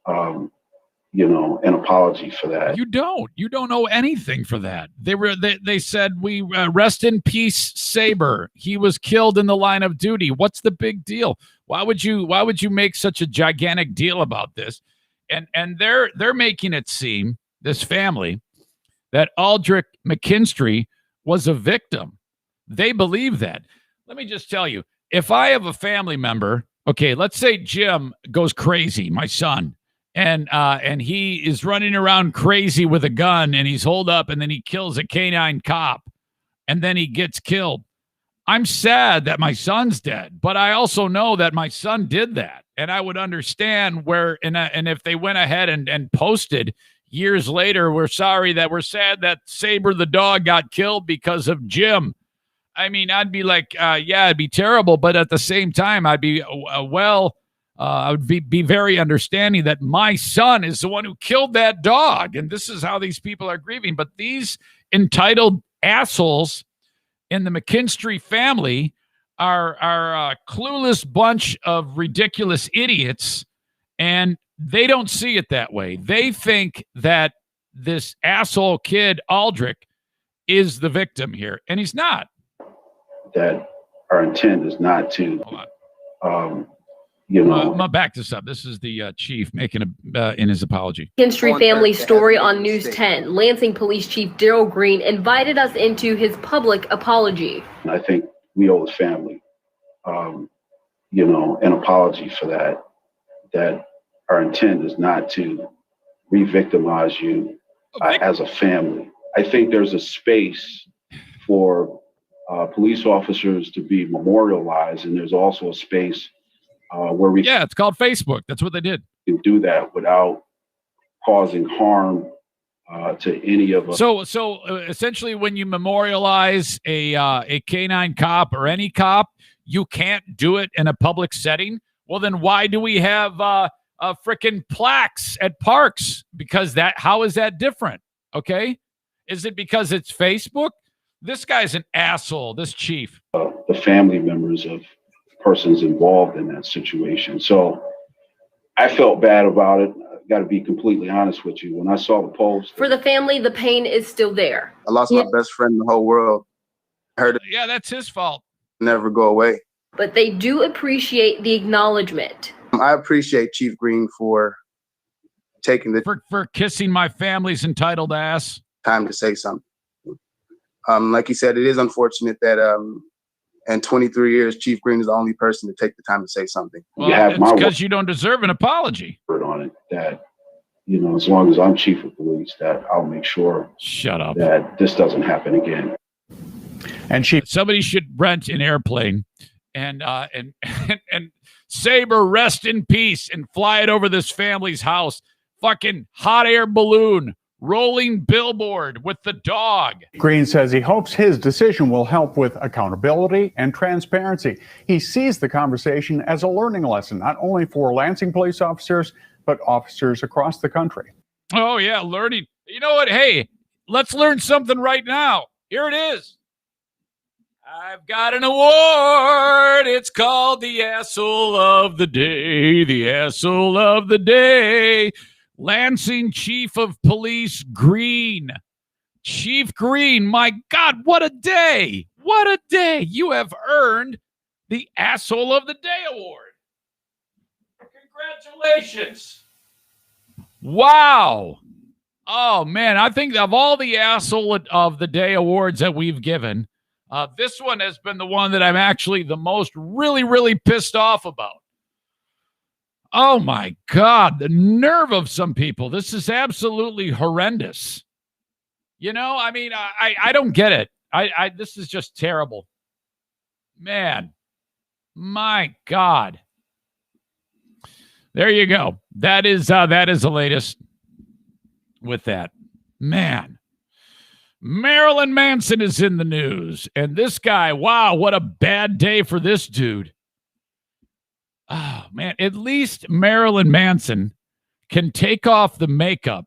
an apology for that. You don't owe anything for that. They said we rest in peace, Saber. He was killed in the line of duty. What's the big deal? Why would you make such a gigantic deal about this? And they're making it seem, this family, that Aldrich McKinstry was a victim. They believe that. Let me just tell you, if I have a family member, okay, let's say Jim goes crazy, my son, and he is running around crazy with a gun, and he's holed up, and then he kills a canine cop, and then he gets killed. I'm sad that my son's dead, but I also know that my son did that, and I would understand where, and if they went ahead and posted years later, we're sad that Saber the dog got killed because of Jim. I mean, I'd be like, yeah, it'd be terrible, but at the same time, I'd be I would be very understanding that my son is the one who killed that dog, and this is how these people are grieving. But these entitled assholes in the McKinstry family are a clueless bunch of ridiculous idiots, and they don't see it that way. They think that this asshole kid, Aldrich, is the victim here, and he's not. That our intent is not to, I'm gonna back this up. This is the chief making in his apology. McKinstry family story on News 10. Lansing Police Chief Daryl Green invited us into his public apology. I think we owe his family, an apology for that. That our intent is not to re-victimize you as a family. I think there's a space for police officers to be memorialized, and there's also a space where we it's called Facebook. That's what they did. Can do that without causing harm to any of us. So essentially, when you memorialize a canine cop or any cop, you can't do it in a public setting. Well, then why do we have frickin' plaques at parks? Because how is that different? Okay, is it because it's Facebook? This guy's an asshole. This chief. The family members of persons involved in that situation. So I felt bad about it. I got to be completely honest with you. When I saw the post. For the family, the pain is still there. I lost my best friend in the whole world. I heard it. Yeah, that's his fault. Never go away. But they do appreciate the acknowledgement. I appreciate Chief Green for taking the for kissing my family's entitled ass. Time to say something. Like you said, it is unfortunate that in 23 years, Chief Green is the only person to take the time to say something. Well, it's because you don't deserve an apology. On it that, as long as I'm chief of police, that I'll make sure. Shut up. That this doesn't happen again. And somebody should rent an airplane and Saber rest in peace and fly it over this family's house. Fucking hot air balloon. Rolling billboard with the dog. Green says he hopes his decision will help with accountability and transparency. He sees the conversation as a learning lesson, not only for Lansing police officers, but officers across the country. Oh, yeah, learning. You know what? Hey, let's learn something right now. Here it is. I've got an award. It's called the Asshole of the Day. The Asshole of the Day. Lansing Chief of Police Green. Chief Green, my God, what a day. What a day. You have earned the Asshole of the Day award. Congratulations. Wow. Oh, man. I think of all the asshole of the day awards that we've given, this one has been the one that I'm actually the most really pissed off about. Oh, my God. The nerve of some people. This is absolutely horrendous. You know, I mean, I don't get it. This is just terrible. Man, my God. There you go. That is the latest with that. Man. Marilyn Manson is in the news. And this guy, wow, what a bad day for this dude. Oh, man, at least Marilyn Manson can take off the makeup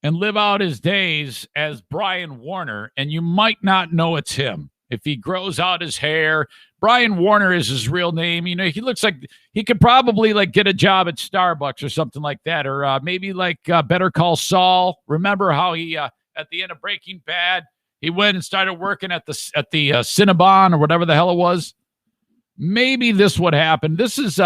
and live out his days as Brian Warner, and you might not know it's him. If he grows out his hair, Brian Warner is his real name. You know, he looks like he could probably like get a job at Starbucks or something like that, or maybe like Better Call Saul. Remember how he at the end of Breaking Bad, he went and started working at the Cinnabon or whatever the hell it was. Maybe this would happen. This is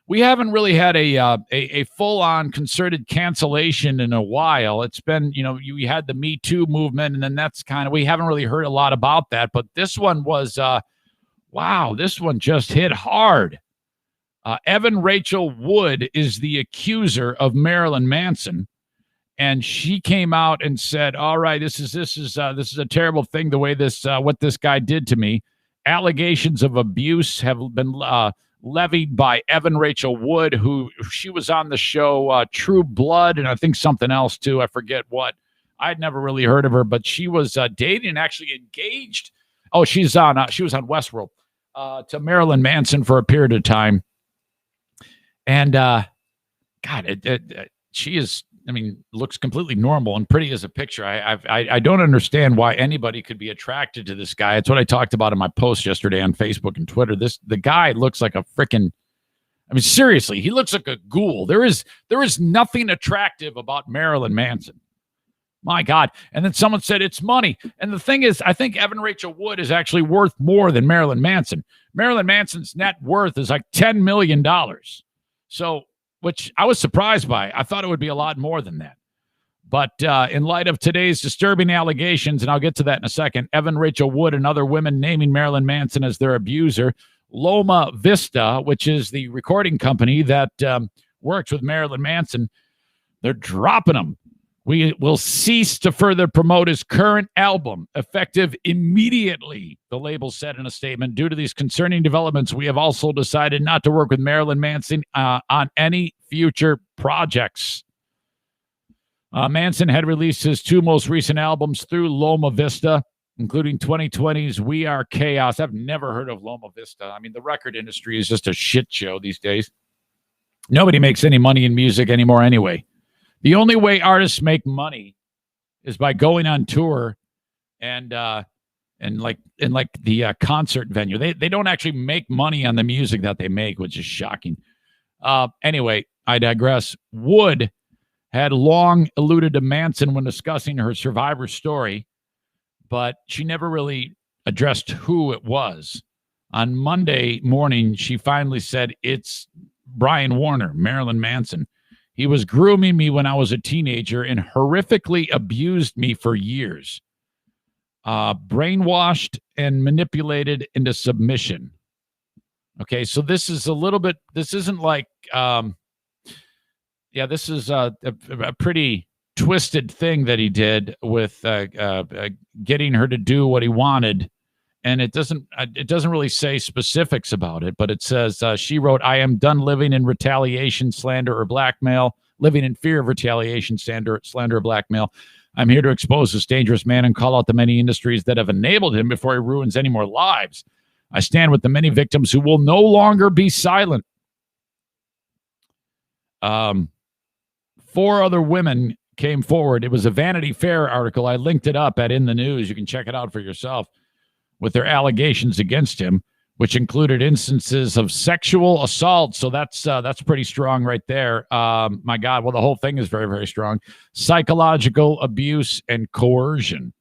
we haven't really had a full-on concerted cancellation in a while. It's been, you know, you had the Me Too movement, and then that's kind of, we haven't really heard a lot about that. But this one was, wow, this one just hit hard. Evan Rachel Wood is the accuser of Marilyn Manson, and she came out and said, "All right, this is a terrible thing. The way what this guy did to me. Allegations of abuse have been levied by Evan Rachel Wood, who she was on the show True Blood, and I think something else too. I forget what. I'd never really heard of her, but she was dating and actually engaged. Oh, she was on Westworld to Marilyn Manson for a period of time. And God, she is. I mean, looks completely normal and pretty as a picture. I don't understand why anybody could be attracted to this guy. It's what I talked about in my post yesterday on Facebook and Twitter. The guy looks like a freaking, I mean, seriously, he looks like a ghoul. There is nothing attractive about Marilyn Manson. My God. And then someone said it's money. And the thing is, I think Evan Rachel Wood is actually worth more than Marilyn Manson. Marilyn Manson's net worth is like $10 million. So, which I was surprised by. I thought it would be a lot more than that. But in light of today's disturbing allegations, and I'll get to that in a second, Evan Rachel Wood and other women naming Marilyn Manson as their abuser, Loma Vista, which is the recording company that works with Marilyn Manson, they're dropping him. We will cease to further promote his current album, effective immediately, the label said in a statement. Due to these concerning developments, we have also decided not to work with Marilyn Manson on any future projects. Manson had released his two most recent albums through Loma Vista, including 2020's We Are Chaos. I've never heard of Loma Vista. I mean, the record industry is just a shit show these days. Nobody makes any money in music anymore anyway. The only way artists make money is by going on tour and like the concert venue. They don't actually make money on the music that they make, which is shocking. Anyway, I digress. Wood had long alluded to Manson when discussing her survivor story, but she never really addressed who it was. On Monday morning, she finally said, "It's Brian Warner, Marilyn Manson. He was grooming me when I was a teenager and horrifically abused me for years. Brainwashed and manipulated into submission." Okay, so this is a little bit, this isn't like, this is a pretty twisted thing that he did with getting her to do what he wanted. And it doesn't really say specifics about it, but it says, she wrote, "I am done living in retaliation, slander, or blackmail, living in fear of retaliation, slander, or blackmail. I'm here to expose this dangerous man and call out the many industries that have enabled him before he ruins any more lives. I stand with the many victims who will no longer be silent." 4 other women came forward. It was a Vanity Fair article. I linked it up at In the News. You can check it out for yourself, with their allegations against him, which included instances of sexual assault. So that's pretty strong right there. My God, well, the whole thing is very, very strong. Psychological abuse and coercion.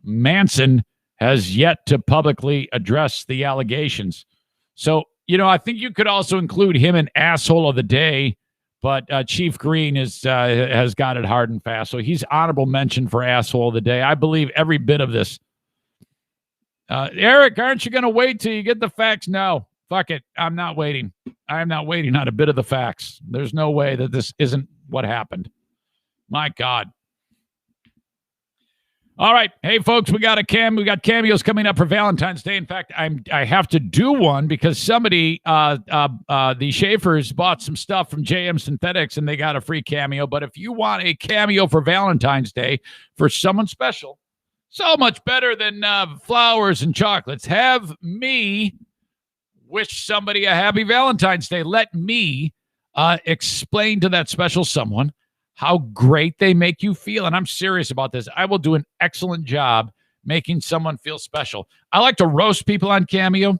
Manson has yet to publicly address the allegations. So, you know, I think you could also include him in Asshole of the Day, But Chief Green has got it hard and fast. So he's honorable mention for asshole of the day. I believe every bit of this. Eric, aren't you going to wait till you get the facts? No. Fuck it. I'm not waiting. I'm not waiting on a bit of the facts. There's no way that this isn't what happened. My God. All right. Hey, folks, we got cameos coming up for Valentine's Day. In fact, I have to do one because somebody, the Schaefers bought some stuff from JM Synthetics and they got a free cameo. But if you want a cameo for Valentine's Day for someone special, so much better than flowers and chocolates, have me wish somebody a happy Valentine's Day. Let me explain to that special someone how great they make you feel. And I'm serious about this. I will do an excellent job making someone feel special. I like to roast people on Cameo,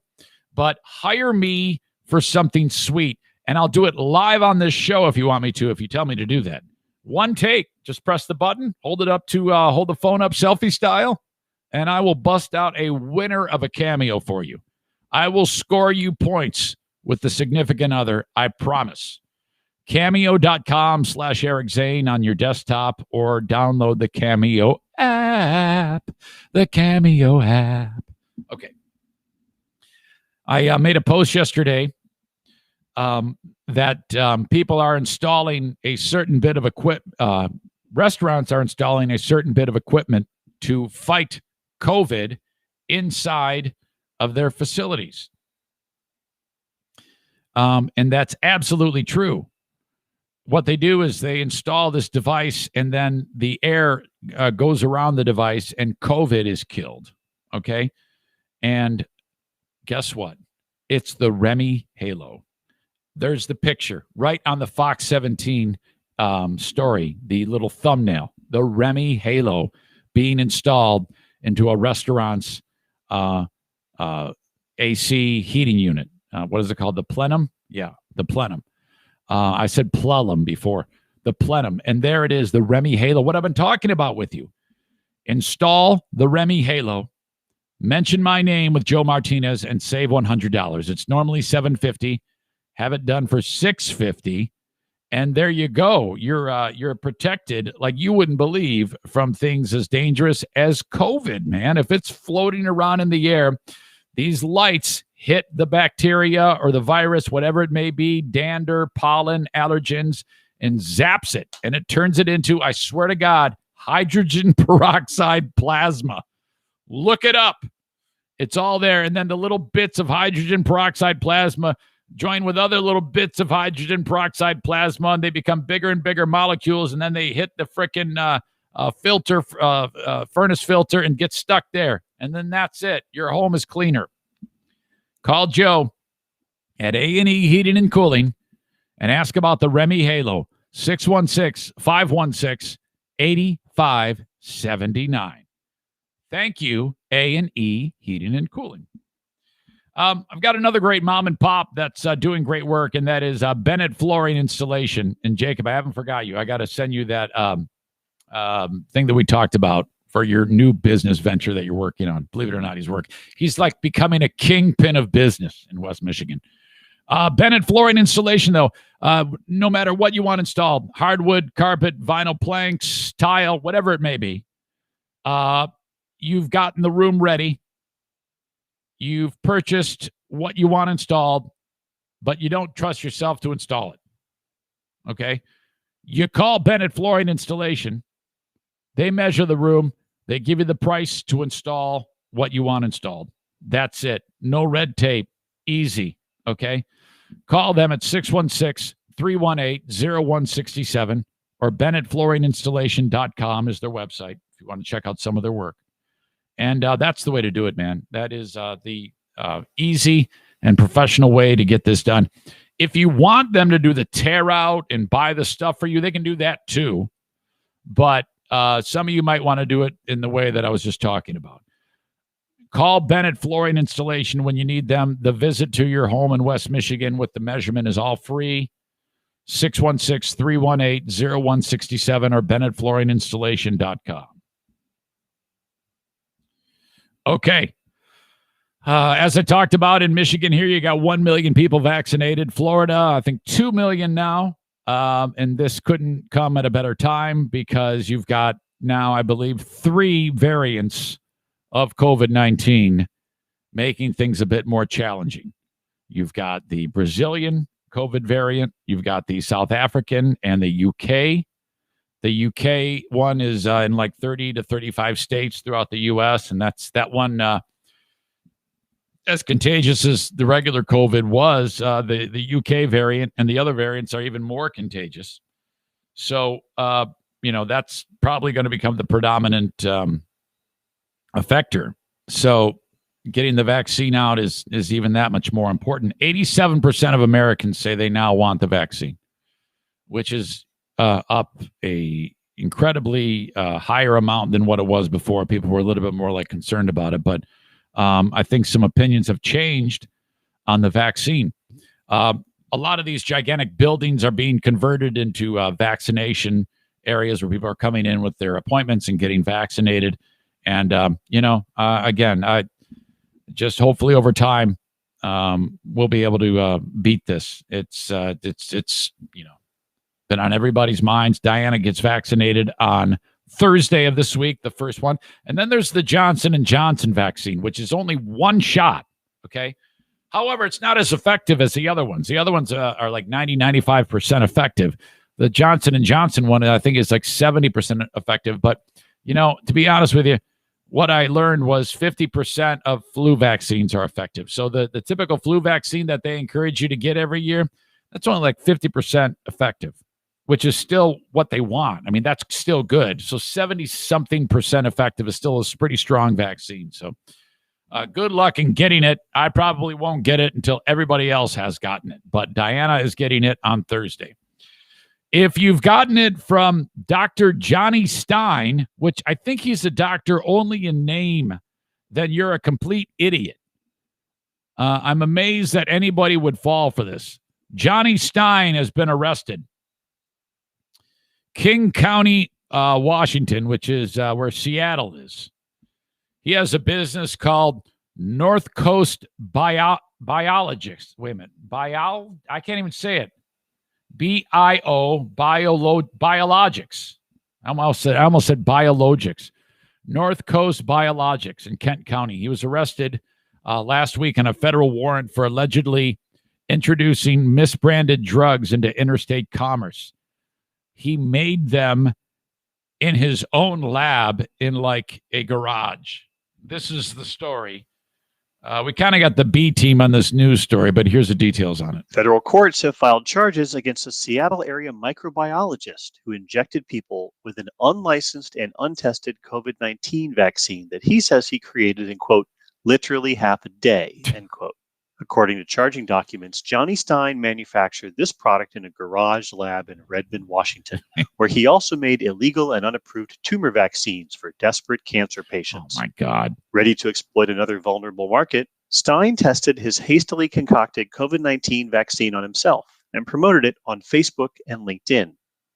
but hire me for something sweet. And I'll do it live on this show if you want me to, if you tell me to do that. One take. Just press the button, hold the phone up selfie style, and I will bust out a winner of a cameo for you. I will score you points with the significant other, I promise. Cameo.com/Eric Zane on your desktop or download the Cameo app. The Cameo app. Okay. I made a post yesterday that people are installing a certain bit of equipment. Restaurants are installing a certain bit of equipment to fight COVID inside of their facilities. And that's absolutely true. What they do is they install this device and then the air goes around the device and COVID is killed. Okay. And guess what? It's the Remy Halo. There's the picture right on the Fox 17 story, the little thumbnail, the Remy Halo being installed into a restaurant's AC heating unit. What is it called? The plenum? Yeah, the plenum. I said plenum before. The plenum. And there it is, the Remy Halo. What I've been talking about with you. Install the Remy Halo. Mention my name with Joe Martinez and save $100. It's normally $750. Have it done for $650. And there you go. You're protected like you wouldn't believe from things as dangerous as COVID, man. If it's floating around in the air, these lights hit the bacteria or the virus, whatever it may be, dander, pollen, allergens, and zaps it. And it turns it into, I swear to God, hydrogen peroxide plasma. Look it up. It's all there. And then the little bits of hydrogen peroxide plasma join with other little bits of hydrogen peroxide plasma, and they become bigger and bigger molecules, and then they hit the frickin' furnace filter and get stuck there. And then that's it. Your home is cleaner. Call Joe at A&E Heating and Cooling and ask about the Remy Halo, 616-516-8579. Thank you, A&E Heating and Cooling. I've got another great mom and pop that's doing great work, and that is Bennett Flooring Installation. And Jacob, I haven't forgot you. I got to send you that thing that we talked about for your new business venture that you're working on. Believe it or not, he's like becoming a kingpin of business in West Michigan. Bennett Flooring Installation, though, no matter what you want installed, hardwood, carpet, vinyl planks, tile, whatever it may be, you've gotten the room ready. You've purchased what you want installed, but you don't trust yourself to install it. Okay? You call Bennett Flooring Installation. They measure the room. They give you the price to install what you want installed. That's it. No red tape. Easy. Okay? Call them at 616-318-0167 or BennettFlooringInstallation.com is their website if you want to check out some of their work. And that's the way to do it, man. That is the easy and professional way to get this done. If you want them to do the tear out and buy the stuff for you, they can do that too. But some of you might want to do it in the way that I was just talking about. Call Bennett Flooring Installation when you need them. The visit to your home in West Michigan with the measurement is all free. 616-318-0167 or BennettFlooringInstallation.com. Okay. As I talked about in Michigan here, you got 1 million people vaccinated. Florida, I think 2 million now. And this couldn't come at a better time because you've got now, I believe, 3 variants of COVID-19 making things a bit more challenging. You've got the Brazilian COVID variant, you've got the South African, and the UK. The UK one is in like 30 to 35 states throughout the US, and that one, as contagious as the regular COVID was, the UK variant and the other variants are even more contagious. So, that's probably going to become the predominant effector. So getting the vaccine out is even that much more important. 87% of Americans say they now want the vaccine, which is up a incredibly higher amount than what it was before. People were a little bit more concerned about it, but I think some opinions have changed on the vaccine. A lot of these gigantic buildings are being converted into vaccination areas where people are coming in with their appointments and getting vaccinated. And, again, I just hopefully over time we'll be able to beat this. It's been on everybody's minds. Diana gets vaccinated on Thursday of this week, the first one. And then there's the Johnson & Johnson vaccine, which is only one shot, okay? However, it's not as effective as the other ones. The other ones are like 90, 95% effective. The Johnson & Johnson one, I think, is like 70% effective. But, to be honest with you, what I learned was 50% of flu vaccines are effective. So the typical flu vaccine that they encourage you to get every year, that's only like 50% effective, which is still what they want. I mean, that's still good. So 70-something% effective is still a pretty strong vaccine. So good luck in getting it. I probably won't get it until everybody else has gotten it. But Diana is getting it on Thursday. If you've gotten it from Dr. Johnny Stein, which I think he's a doctor only in name, then you're a complete idiot. I'm amazed that anybody would fall for this. Johnny Stein has been arrested. King County, Washington, which is where Seattle is. He has a business called North Coast Biologics. Wait a minute. I can't even say it. Biologics. I almost said biologics. North Coast Biologics in Kent County. He was arrested last week on a federal warrant for allegedly introducing misbranded drugs into interstate commerce. He made them in his own lab in like a garage. This is the story. We kind of got the B team on this news story, but here's the details on it. Federal courts have filed charges against a Seattle area microbiologist who injected people with an unlicensed and untested COVID-19 vaccine that he says he created in, quote, literally half a day, end quote. According to charging documents, Johnny Stein manufactured this product in a garage lab in Redmond, Washington, where he also made illegal and unapproved tumor vaccines for desperate cancer patients. Oh, my God. Ready to exploit another vulnerable market, Stein tested his hastily concocted COVID-19 vaccine on himself and promoted it on Facebook and LinkedIn.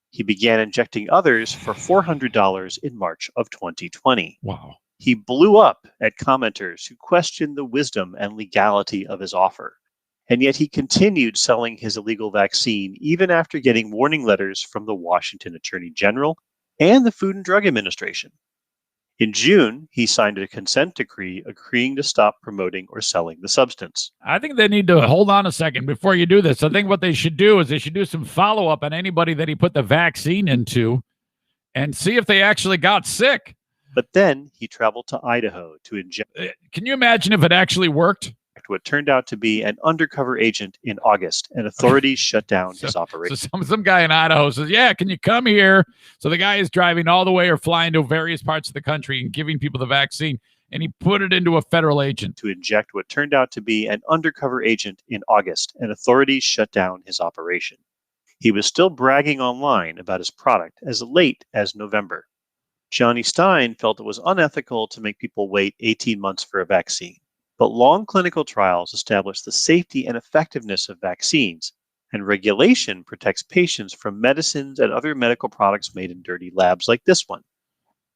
He began injecting others for $400 in March of 2020. Wow. He blew up at commenters who questioned the wisdom and legality of his offer. And yet he continued selling his illegal vaccine even after getting warning letters from the Washington Attorney General and the Food and Drug Administration. In June, he signed a consent decree agreeing to stop promoting or selling the substance. I think they need to hold on a second before you do this. I think what they should do is they should do some follow-up on anybody that he put the vaccine into and see if they actually got sick. But then he traveled to Idaho to inject. Can you imagine if it actually worked? What turned out to be an undercover agent in August, and authorities shut down his operation. So some guy in Idaho says, yeah, can you come here? So the guy is driving all the way or flying to various parts of the country and giving people the vaccine, and he put it into a federal agent. To inject what turned out to be an undercover agent in August, and authorities shut down his operation. He was still bragging online about his product as late as November. Johnny Stein felt it was unethical to make people wait 18 months for a vaccine. But long clinical trials establish the safety and effectiveness of vaccines, and regulation protects patients from medicines and other medical products made in dirty labs like this one.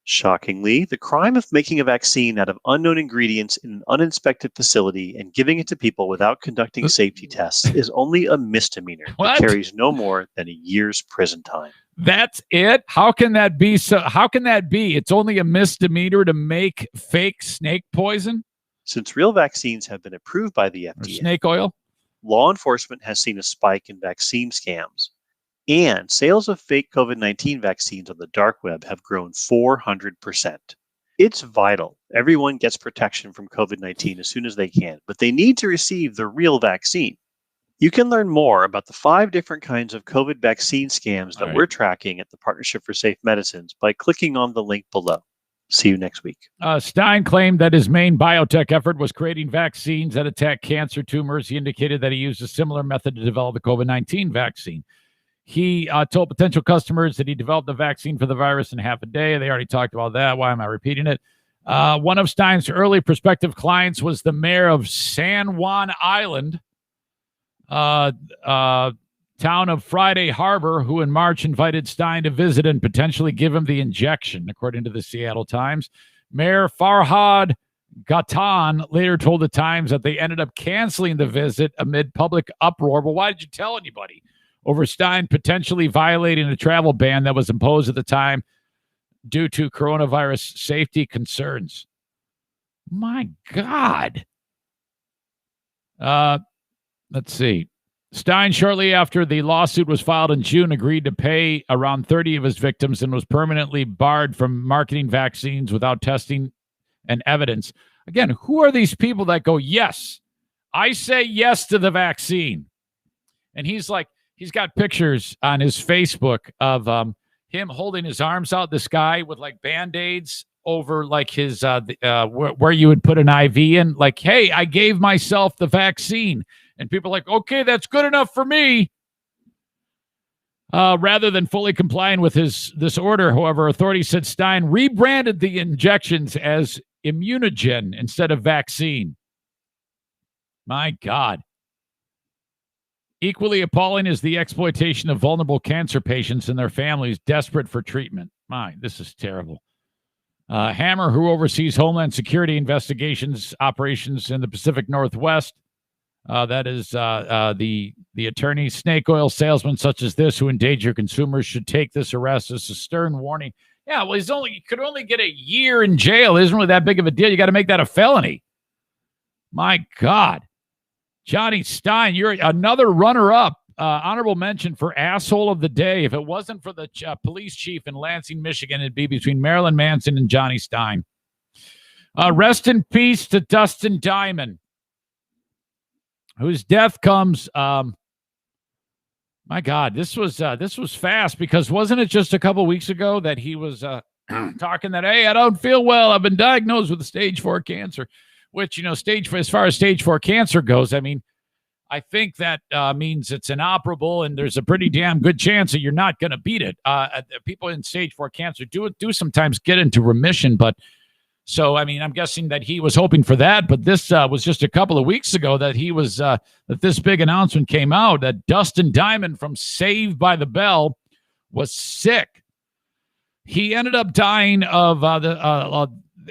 Shockingly, the crime of making a vaccine out of unknown ingredients in an uninspected facility and giving it to people without conducting safety tests is only a misdemeanor that carries no more than a year's prison time. That's it? How can that be? How can that be? It's only a misdemeanor to make fake snake poison? Since real vaccines have been approved by the FDA, or snake oil, law enforcement has seen a spike in vaccine scams. And sales of fake COVID-19 vaccines on the dark web have grown 400%. It's vital everyone gets protection from COVID-19 as soon as they can, but they need to receive the real vaccine. You can learn more about the 5 different kinds of COVID vaccine scams that we're tracking at the Partnership for Safe Medicines by clicking on the link below. See you next week. Stein claimed that his main biotech effort was creating vaccines that attack cancer tumors. He indicated that he used a similar method to develop the COVID-19 vaccine. He told potential customers that he developed the vaccine for the virus in half a day. They already talked about that. Why am I repeating it? One of Stein's early prospective clients was the mayor of San Juan Island, town of Friday Harbor, who in March invited Stein to visit and potentially give him the injection, according to the Seattle Times. Mayor Farhad Ghatan later told the Times that they ended up canceling the visit amid public uproar. But why did you tell anybody? Over Stein potentially violating a travel ban that was imposed at the time due to coronavirus safety concerns. My God. Let's see. Stein, shortly after the lawsuit was filed in June, agreed to pay around 30 of his victims and was permanently barred from marketing vaccines without testing and evidence. Again, who are these people that go, yes, I say yes to the vaccine? And he's got pictures on his Facebook of him holding his arms out the sky with like Band-Aids over like his where you would put an IV in, like, hey, I gave myself the vaccine. And people are like, okay, that's good enough for me. Rather than fully complying with this order, however, authorities said Stein rebranded the injections as Immunogen instead of vaccine. My God. Equally appalling is the exploitation of vulnerable cancer patients and their families desperate for treatment. My, this is terrible. Hammer, who oversees Homeland Security investigations operations in the Pacific Northwest, that is the attorney. Snake oil salesmen such as this who endanger consumers should take this arrest as a stern warning. Yeah, well, he could only get a year in jail. It isn't really that big of a deal. You got to make that a felony. My God. Johnny Stein, you're another runner-up. Honorable mention for asshole of the day. If it wasn't for the police chief in Lansing, Michigan, it'd be between Marilyn Manson and Johnny Stein. Rest in peace to Dustin Diamond, whose death comes. My God, this was fast, because wasn't it just a couple weeks ago that he was talking that, hey, I don't feel well. I've been diagnosed with stage 4 cancer. Which, as far as stage 4 cancer goes, I mean, I think that means it's inoperable, and there's a pretty damn good chance that you're not going to beat it. People in stage 4 cancer do sometimes get into remission, but so, I mean, I'm guessing that he was hoping for that, but this was just a couple of weeks ago that he was, that this big announcement came out that Dustin Diamond from Saved by the Bell was sick. He ended up dying of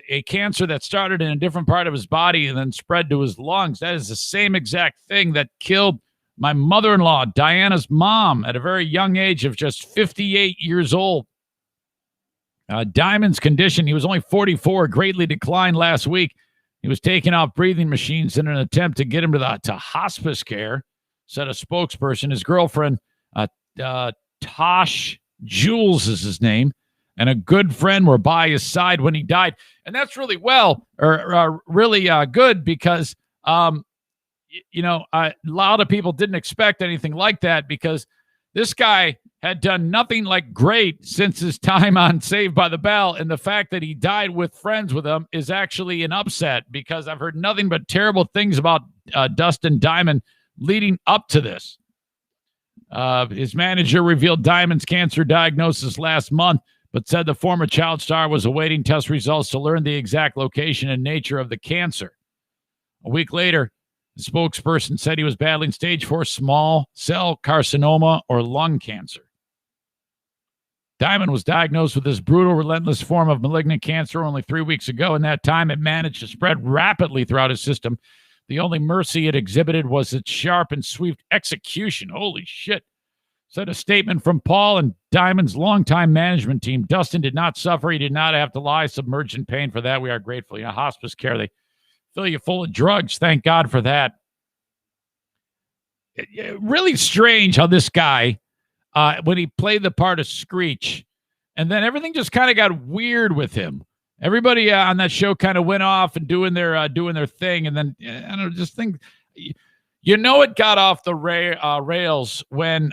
a cancer that started in a different part of his body and then spread to his lungs. That is the same exact thing that killed my mother-in-law, Diana's mom, at a very young age of just 58 years old. Diamond's condition, he was only 44, greatly declined last week. He was taken off breathing machines in an attempt to get him to hospice care, said a spokesperson. His girlfriend, Tosh Jules is his name, and a good friend were by his side when he died. And that's really really good, because, a lot of people didn't expect anything like that, because this guy had done nothing like great since his time on Saved by the Bell. And the fact that he died with friends with him is actually an upset, because I've heard nothing but terrible things about Dustin Diamond leading up to this. His manager revealed Diamond's cancer diagnosis last month, but said the former child star was awaiting test results to learn the exact location and nature of the cancer. A week later, the spokesperson said he was battling stage 4 small cell carcinoma or lung cancer. Diamond was diagnosed with this brutal, relentless form of malignant cancer only 3 weeks ago. In that time, it managed to spread rapidly throughout his system. The only mercy it exhibited was its sharp and swift execution. Holy shit. Said a statement from Paul and Diamond's longtime management team. Dustin did not suffer. He did not have to lie submerged in pain. For that, we are grateful. Hospice care, they fill you full of drugs. Thank God for that. Really strange how this guy, when he played the part of Screech, and then everything just kind of got weird with him. Everybody on that show kind of went off and doing their thing, and then I don't know, just think, it got off the rails when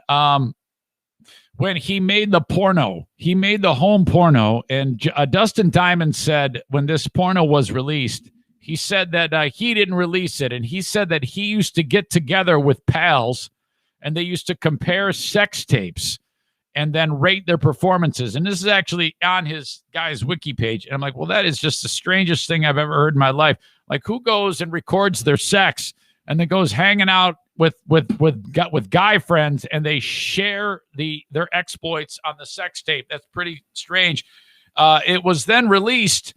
he made the porno. He made the home porno, and Dustin Diamond said when this porno was released, he said that he didn't release it, and he said that he used to get together with pals, and they used to compare sex tapes and then rate their performances. And this is actually on his guy's wiki page. And I'm like, well, that is just the strangest thing I've ever heard in my life. Like, who goes and records their sex and then goes hanging out with guy friends and they share their exploits on the sex tape? That's pretty strange. It was then released,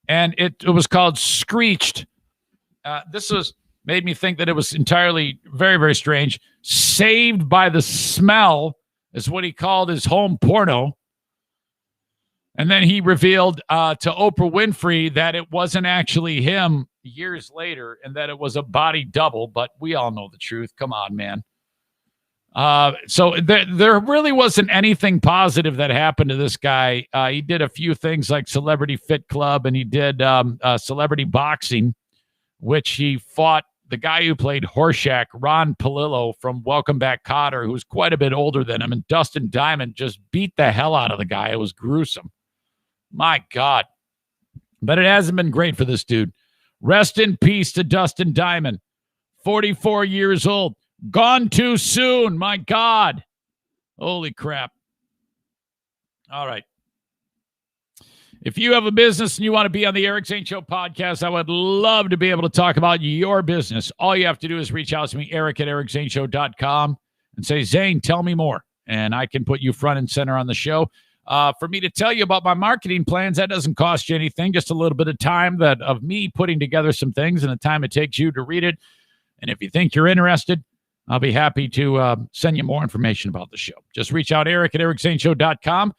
and it was called Screeched. This made me think that it was entirely very, very strange. Saved by the Smell is what he called his home porno. And then he revealed to Oprah Winfrey that it wasn't actually him years later and that it was a body double, but we all know the truth. Come on, man. So there really wasn't anything positive that happened to this guy. He did a few things like Celebrity Fit Club, and he did celebrity boxing, which he fought the guy who played Horshack, Ron Palillo from Welcome Back, Kotter, who's quite a bit older than him, and Dustin Diamond just beat the hell out of the guy. It was gruesome. My God. But it hasn't been great for this dude. Rest in peace to Dustin Diamond, 44 years old. Gone too soon. My God. Holy crap. All right. If you have a business and you want to be on the Eric Zane Show podcast, I would love to be able to talk about your business. All you have to do is reach out to me, eric@ericzaneshow.com, and say, Zane, tell me more. And I can put you front and center on the show. For me to tell you about my marketing plans, that doesn't cost you anything, just a little bit of time of me putting together some things and the time it takes you to read it. And if you think you're interested, I'll be happy to send you more information about the show. Just reach out, eric@ericzaneshow.com.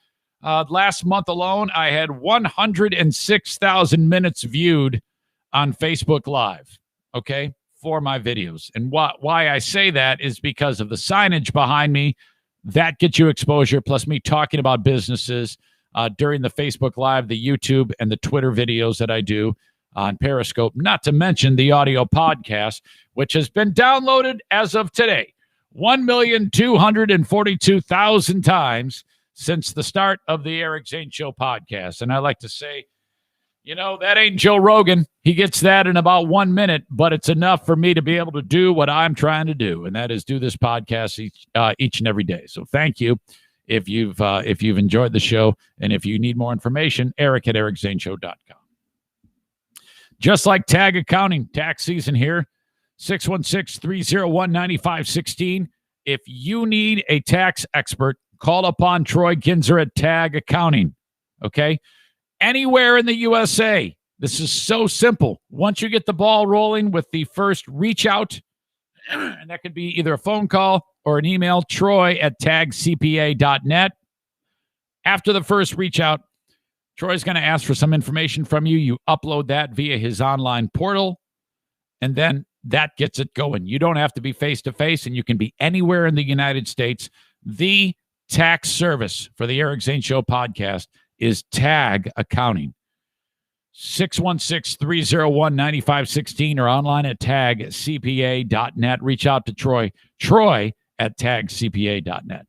Last month alone, I had 106,000 minutes viewed on Facebook Live, okay, for my videos. And why I say that is because of the signage behind me. That gets you exposure, plus me talking about businesses during the Facebook Live, the YouTube, and the Twitter videos that I do on Periscope, not to mention the audio podcast, which has been downloaded as of today 1,242,000 times since the start of the Eric Zane Show podcast. And I like to say, that ain't Joe Rogan. He gets that in about 1 minute, but it's enough for me to be able to do what I'm trying to do, and that is do this podcast each and every day. So thank you if you've enjoyed the show, and if you need more information, eric@ericzaneshow.com. Just like Tag Accounting, tax season here, 616-301-9516. If you need a tax expert, call upon Troy Ginzer at Tag Accounting, okay? Anywhere in the USA. This is so simple. Once you get the ball rolling with the first reach out, and that could be either a phone call or an email, troy@tagcpa.net. After the first reach out, Troy's going to ask for some information from you. You upload that via his online portal, and then that gets it going. You don't have to be face-to-face, and you can be anywhere in the United States. The tax service for the Eric Zane Show podcast is Tag Accounting. 616-301-9516 or online at tagcpa.net. Reach out to Troy@tagcpa.net.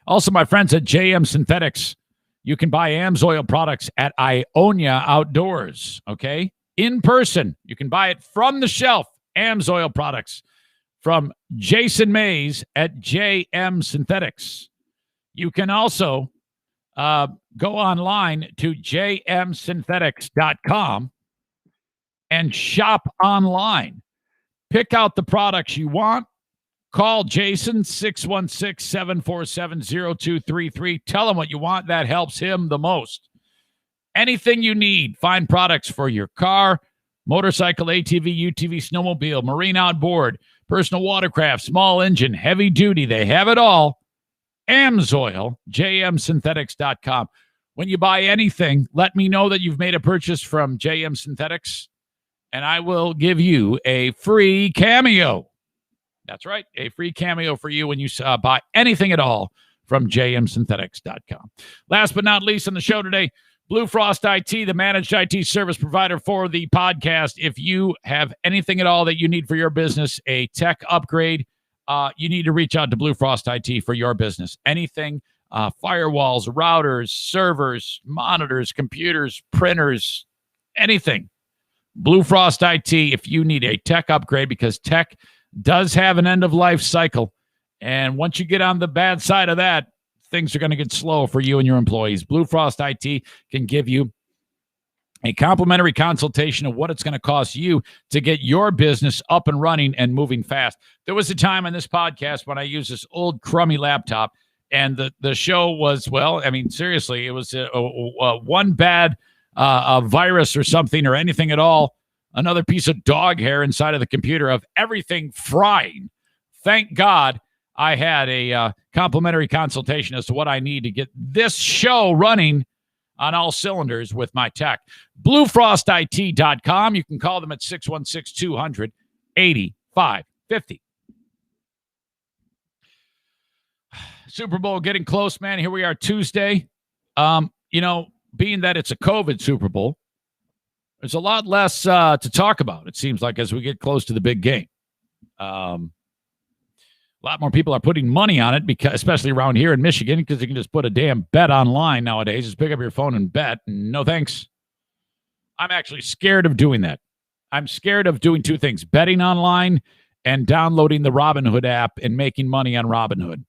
Also, my friends at JM Synthetics, you can buy AMSOIL products at Ionia Outdoors, okay? In person, you can buy it from the shelf, AMSOIL products from Jason Mays at JM Synthetics. You can also go online to jmsynthetics.com and shop online. Pick out the products you want, Call Jason, 616-747-0233. Tell him what you want. That helps him the most. Anything you need, find products for your car, motorcycle, ATV, UTV, snowmobile, marine outboard, personal watercraft, small engine, heavy duty. They have it all. Amsoil, jmsynthetics.com. When you buy anything, let me know that you've made a purchase from JM Synthetics, and I will give you a free cameo. That's right, a free cameo for you when you buy anything at all from jmsynthetics.com. Last but not least on the show today, Blue Frost IT, the managed IT service provider for the podcast. If you have anything at all that you need for your business, a tech upgrade, you need to reach out to Blue Frost IT for your business. Anything, firewalls, routers, servers, monitors, computers, printers, anything. Blue Frost IT, if you need a tech upgrade, because tech does have an end-of-life cycle. And once you get on the bad side of that, things are going to get slow for you and your employees. Blue Frost IT can give you a complimentary consultation of what it's going to cost you to get your business up and running and moving fast. There was a time on this podcast when I used this old crummy laptop, and the show was, well, I mean, seriously, it was one bad virus or something or anything at all, another piece of dog hair inside of the computer of everything frying. Thank God I had a complimentary consultation as to what I need to get this show running on all cylinders with my tech. BlueFrostIT.com. You can call them at 616-200-8550. Super Bowl getting close, man. Here we are Tuesday. Being that it's a COVID Super Bowl, there's a lot less to talk about, it seems like, as we get close to the big game. A lot more people are putting money on it, because, especially around here in Michigan, because you can just put a damn bet online nowadays. Just pick up your phone and bet. No thanks. I'm actually scared of doing that. I'm scared of doing two things: betting online and downloading the Robinhood app and making money on Robinhood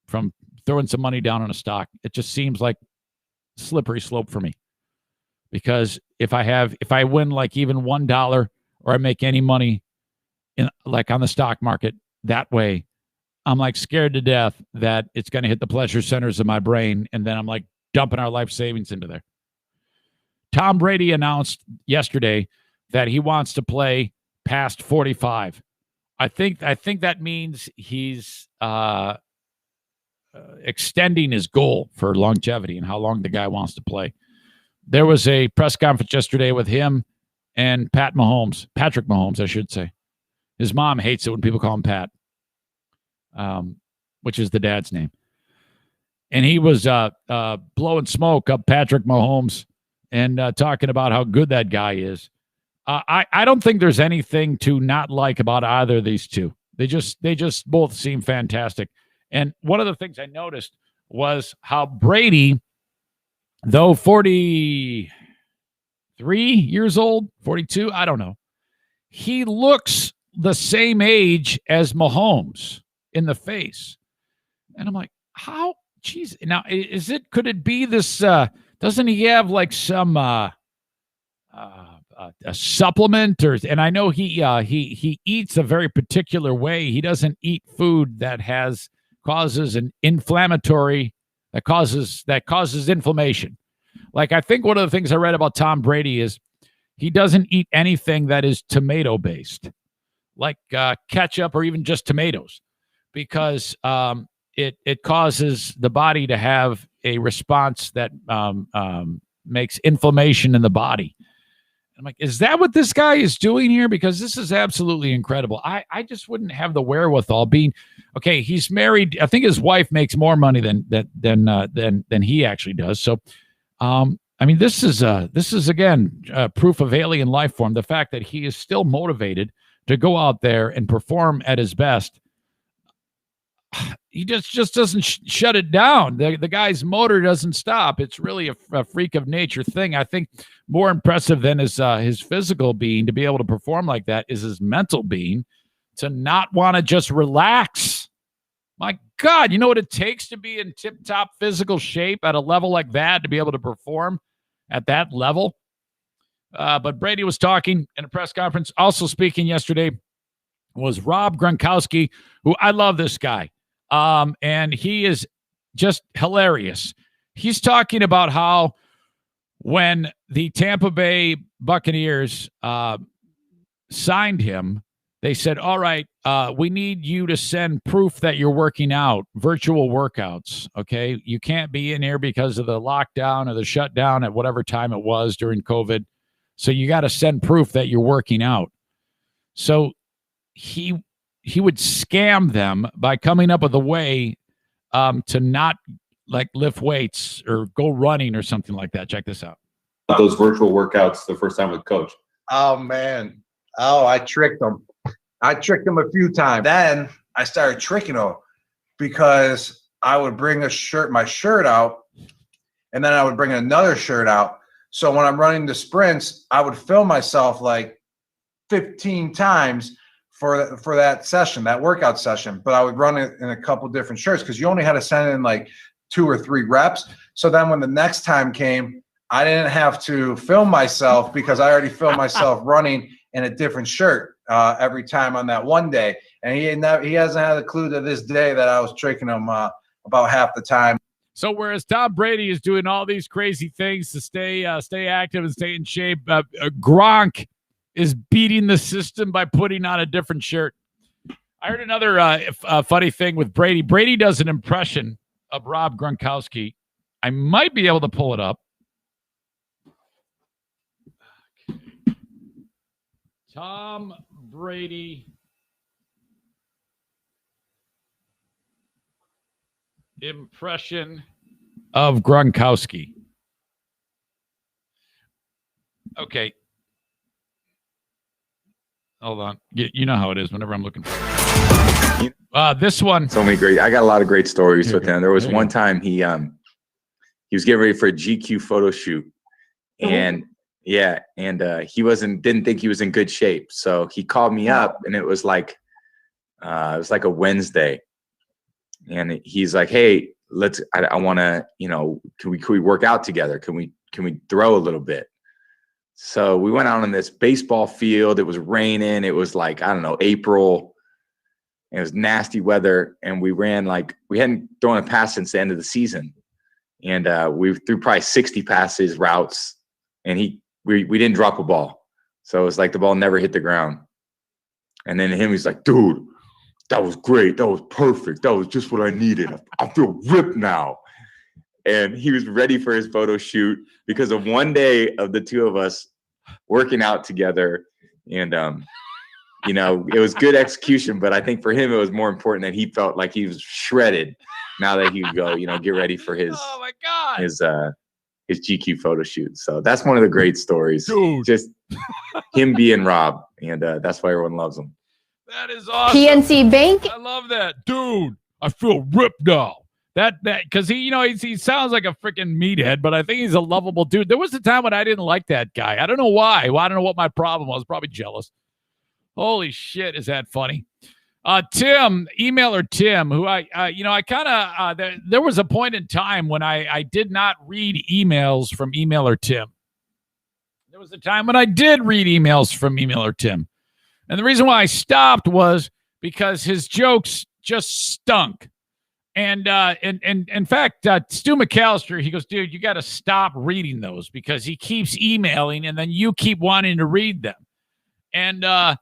from throwing some money down on a stock. It just seems like slippery slope for me, because if I win like even $1 or I make any money in like on the stock market that way, I'm like scared to death that it's going to hit the pleasure centers of my brain, and then I'm like dumping our life savings into there. Tom Brady announced yesterday that he wants to play past 45. I think that means he's extending his goal for longevity and how long the guy wants to play. There was a press conference yesterday with him and Patrick Mahomes, I should say. His mom hates it when people call him Pat, which is the dad's name. And he was blowing smoke up Patrick Mahomes and talking about how good that guy is. I don't think there's anything to not like about either of these two. They just both seem fantastic. And one of the things I noticed was how Brady, though 43 years old, 42, I don't know, he looks the same age as Mahomes in the face. And I'm like, how? Geez. Now, could it be this, doesn't he have like some a supplement, and I know he eats a very particular way. He doesn't eat food that causes an inflammatory, that causes inflammation. Like, I think one of the things I read about Tom Brady is he doesn't eat anything that is tomato based, like ketchup or even just tomatoes, because it causes the body to have a response that makes inflammation in the body. I'm like, is that what this guy is doing here? Because this is absolutely incredible. I just wouldn't have the wherewithal. Okay, he's married. I think his wife makes more money than he actually does. So, I mean, this is again proof of alien life form. The fact that he is still motivated to go out there and perform at his best. He just doesn't shut it down. The guy's motor doesn't stop. It's really a freak of nature thing. I think more impressive than his physical being to be able to perform like that is his mental being, to not want to just relax. My God, you know what it takes to be in tip-top physical shape at a level like that, to be able to perform at that level? But Brady was talking in a press conference, also speaking yesterday was Rob Gronkowski, who I love this guy. And he is just hilarious. He's talking about how when the Tampa Bay Buccaneers signed him, they said, all right, we need you to send proof that you're working out, virtual workouts, okay? You can't be in here because of the lockdown or the shutdown at whatever time it was during COVID. So you got to send proof that you're working out. So he would scam them by coming up with a way to not like lift weights or go running or something like that. Check this out. Those virtual workouts the first time with coach. Oh, man. Oh, I tricked them. I tricked them a few times. Then I started tricking them because I would bring my shirt out, and then I would bring another shirt out. So when I'm running the sprints, I would film myself like 15 times for that session, that workout session. But I would run it in a couple different shirts because you only had to send in like 2 or 3 reps. So then when the next time came, I didn't have to film myself because I already filmed myself running in a different shirt every time on that one day. And he hasn't had a clue to this day that I was tricking him about half the time. So whereas Tom Brady is doing all these crazy things to stay active and stay in shape, Gronk is beating the system by putting on a different shirt. I heard another funny thing with Brady. Brady does an impression of Rob Gronkowski. I might be able to pull it up. Tom Brady impression of Gronkowski. Okay. Hold on. You know how it is whenever I'm looking for this one. So many great. I got a lot of great stories with him. There was one time he was getting ready for a GQ photo shoot, and he didn't think he was in good shape. So he called me up, and it was like a Wednesday, and he's like, "Hey, I want to, can we work out together? Can we throw a little bit?" So we went out on this baseball field. It was raining. It was like, I don't know, April. It was nasty weather, and we hadn't thrown a pass since the end of the season, and we threw probably 60 passes, routes, and we didn't drop a ball. So it was like the ball never hit the ground. And then he's like, "Dude, that was great. That was perfect. That was just what I needed. I feel ripped now." And he was ready for his photo shoot because of one day of the two of us working out together. And, it was good execution, but I think for him, it was more important that he felt like he was shredded now that he could go, get ready for his, oh my God, his GQ photo shoot. So that's one of the great stories. Dude. Just him being Rob. And that's why everyone loves him. That is awesome. PNC Bank. I love that. Dude, I feel ripped now. That because he sounds like a freaking meathead, but I think he's a lovable dude. There was a time when I didn't like that guy. I don't know why. Well, I don't know what my problem was. Probably jealous. Holy shit, is that funny? Tim, emailer Tim, who I kind of there was a point in time when I did not read emails from emailer Tim. There was a time when I did read emails from emailer Tim, and the reason why I stopped was because his jokes just stunk. And in fact, Stu McAllister, he goes, "Dude, you got to stop reading those because he keeps emailing and then you keep wanting to read them." And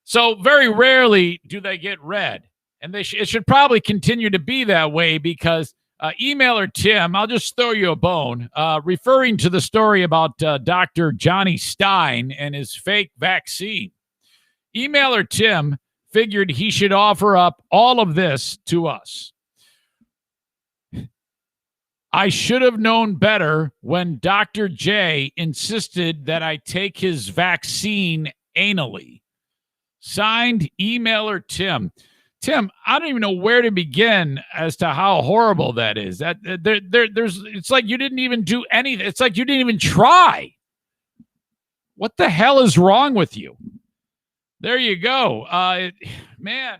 so very rarely do they get read. And it should probably continue to be that way because emailer Tim, I'll just throw you a bone, referring to the story about Dr. Johnny Stein and his fake vaccine. Emailer Tim figured he should offer up all of this to us. "I should have known better when Dr. J insisted that I take his vaccine anally." Signed, emailer Tim. Tim, I don't even know where to begin as to how horrible that is. That it's like you didn't even do anything. It's like you didn't even try. What the hell is wrong with you? There you go. Man,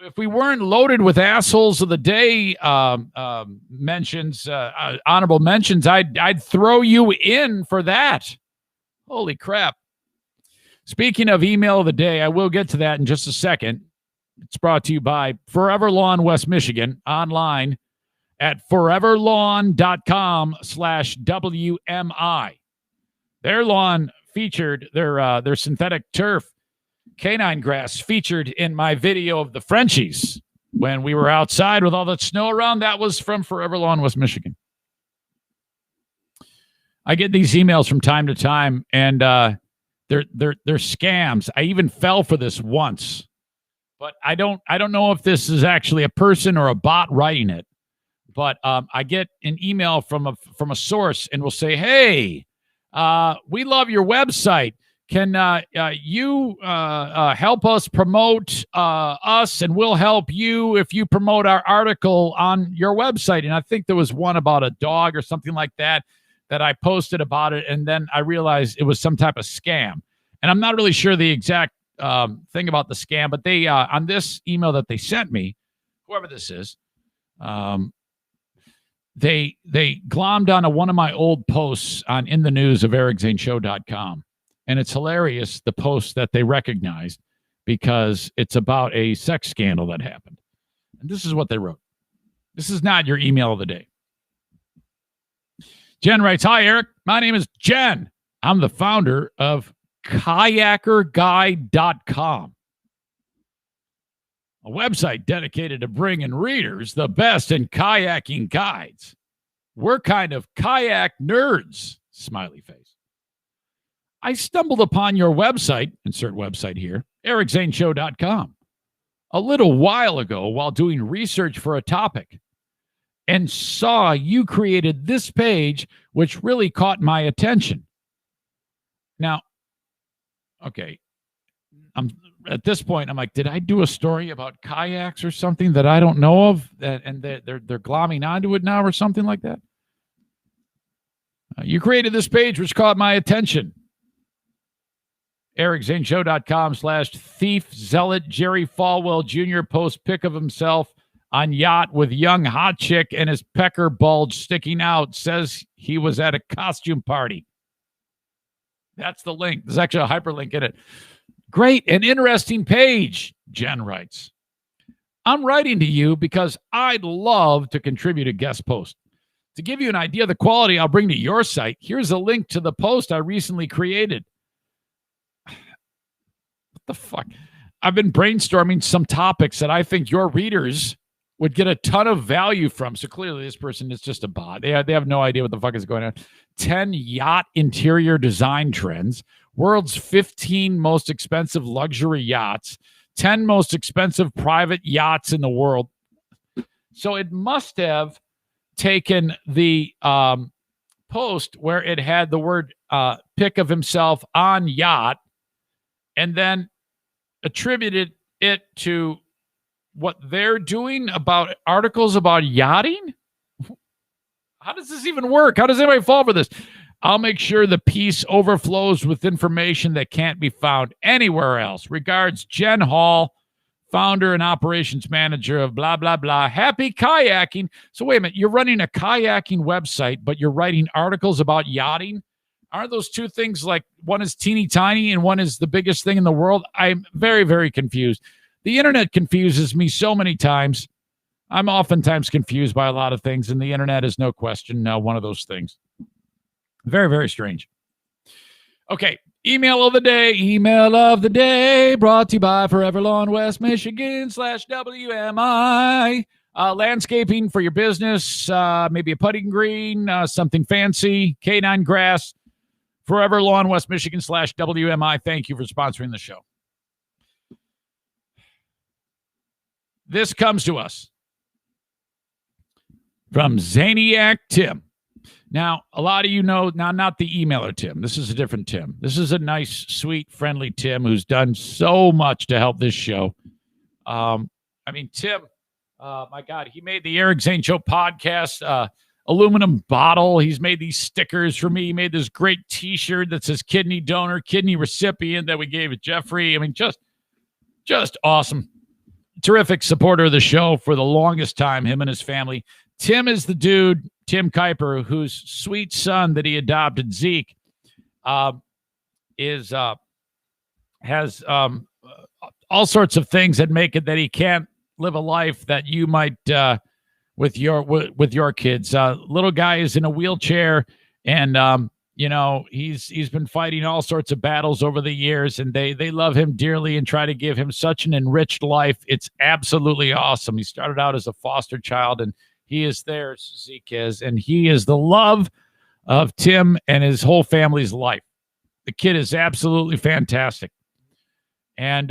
if we weren't loaded with assholes of the day mentions, honorable mentions, I'd throw you in for that. Holy crap. Speaking of email of the day, I will get to that in just a second. It's brought to you by Forever Lawn West Michigan, online at foreverlawn.com/WMI. Their lawn featured, their synthetic turf, canine grass, featured in my video of the Frenchies when we were outside with all that snow around. That was from Forever Lawn West Michigan. I get these emails from time to time, and they're scams. I even fell for this once, but I don't know if this is actually a person or a bot writing it. But I get an email from a source, and will say, "Hey, we love your website. Can you help us promote us, and we'll help you if you promote our article on your website?" And I think there was one about a dog or something like that I posted about it, and then I realized it was some type of scam. And I'm not really sure the exact thing about the scam, but they on this email that they sent me, whoever this is, they glommed onto one of my old posts on In the News of EricZaneShow.com. And it's hilarious, the post that they recognized, because it's about a sex scandal that happened. And this is what they wrote. This is not your email of the day. Jen writes, "Hi, Eric. My name is Jen. I'm the founder of kayakerguide.com, a website dedicated to bringing readers the best in kayaking guides. We're kind of kayak nerds," smiley face. "I stumbled upon your website," insert website here, ericzaneshow.com, "a little while ago while doing research for a topic, and saw you created this page, which really caught my attention." Now, okay, at this point, I'm like, did I do a story about kayaks or something that I don't know of, and they're glomming onto it now or something like that? "You created this page, which caught my attention." ericzaneshow.com/thief zealot Jerry Falwell Jr. posts pic of himself on yacht with young hot chick and his pecker bulge sticking out. Says he was at a costume party. That's the link. There's actually a hyperlink in it. "Great and interesting page," Jen writes. "I'm writing to you because I'd love to contribute a guest post. To give you an idea of the quality I'll bring to your site, here's a link to the post I recently created." What the fuck? "I've been brainstorming some topics that I think your readers would get a ton of value from." So clearly this person is just a bot. They have no idea what the fuck is going on. 10 yacht interior design trends, world's 15 most expensive luxury yachts, 10 most expensive private yachts in the world. So it must have taken the post where it had the word pic of himself on yacht, and then attributed it to what they're doing about articles about yachting. How does this even work? How does anybody fall for this? "I'll make sure the piece overflows with information that can't be found anywhere else. Regards, Jen Hall, founder and operations manager of blah, blah, blah. Happy kayaking." So wait a minute. You're running a kayaking website, but you're writing articles about yachting? Aren't those two things like one is teeny tiny and one is the biggest thing in the world? I'm very, very confused. The internet confuses me so many times. I'm oftentimes confused by a lot of things, and the internet is no question one of those things. Very, very strange. Okay, email of the day. Email of the day brought to you by Forever Lawn West Michigan /WMI. Landscaping for your business, maybe a putting green, something fancy, canine grass. Forever Lawn West Michigan /WMI. Thank you for sponsoring the show. This comes to us from Zaniac Tim. Now, a lot of you know, now not the emailer Tim. This is a different Tim. This is a nice, sweet, friendly Tim who's done so much to help this show. Tim, my God, he made the Eric Zane Show podcast aluminum bottle. He's made these stickers for me. He made this great T-shirt that says kidney donor, kidney recipient that we gave to Jeffrey. Just awesome. Terrific supporter of the show for the longest time, him and his family. Tim is the dude, Tim Kuiper, whose sweet son that he adopted, Zeke, is has all sorts of things that make it that he can't live a life that you might with your kids. Little guy is in a wheelchair, and he's been fighting all sorts of battles over the years, and they love him dearly and try to give him such an enriched life. It's absolutely awesome. He started out as a foster child, and he is theirs, Zeke is, and he is the love of Tim and his whole family's life. The kid is absolutely fantastic. And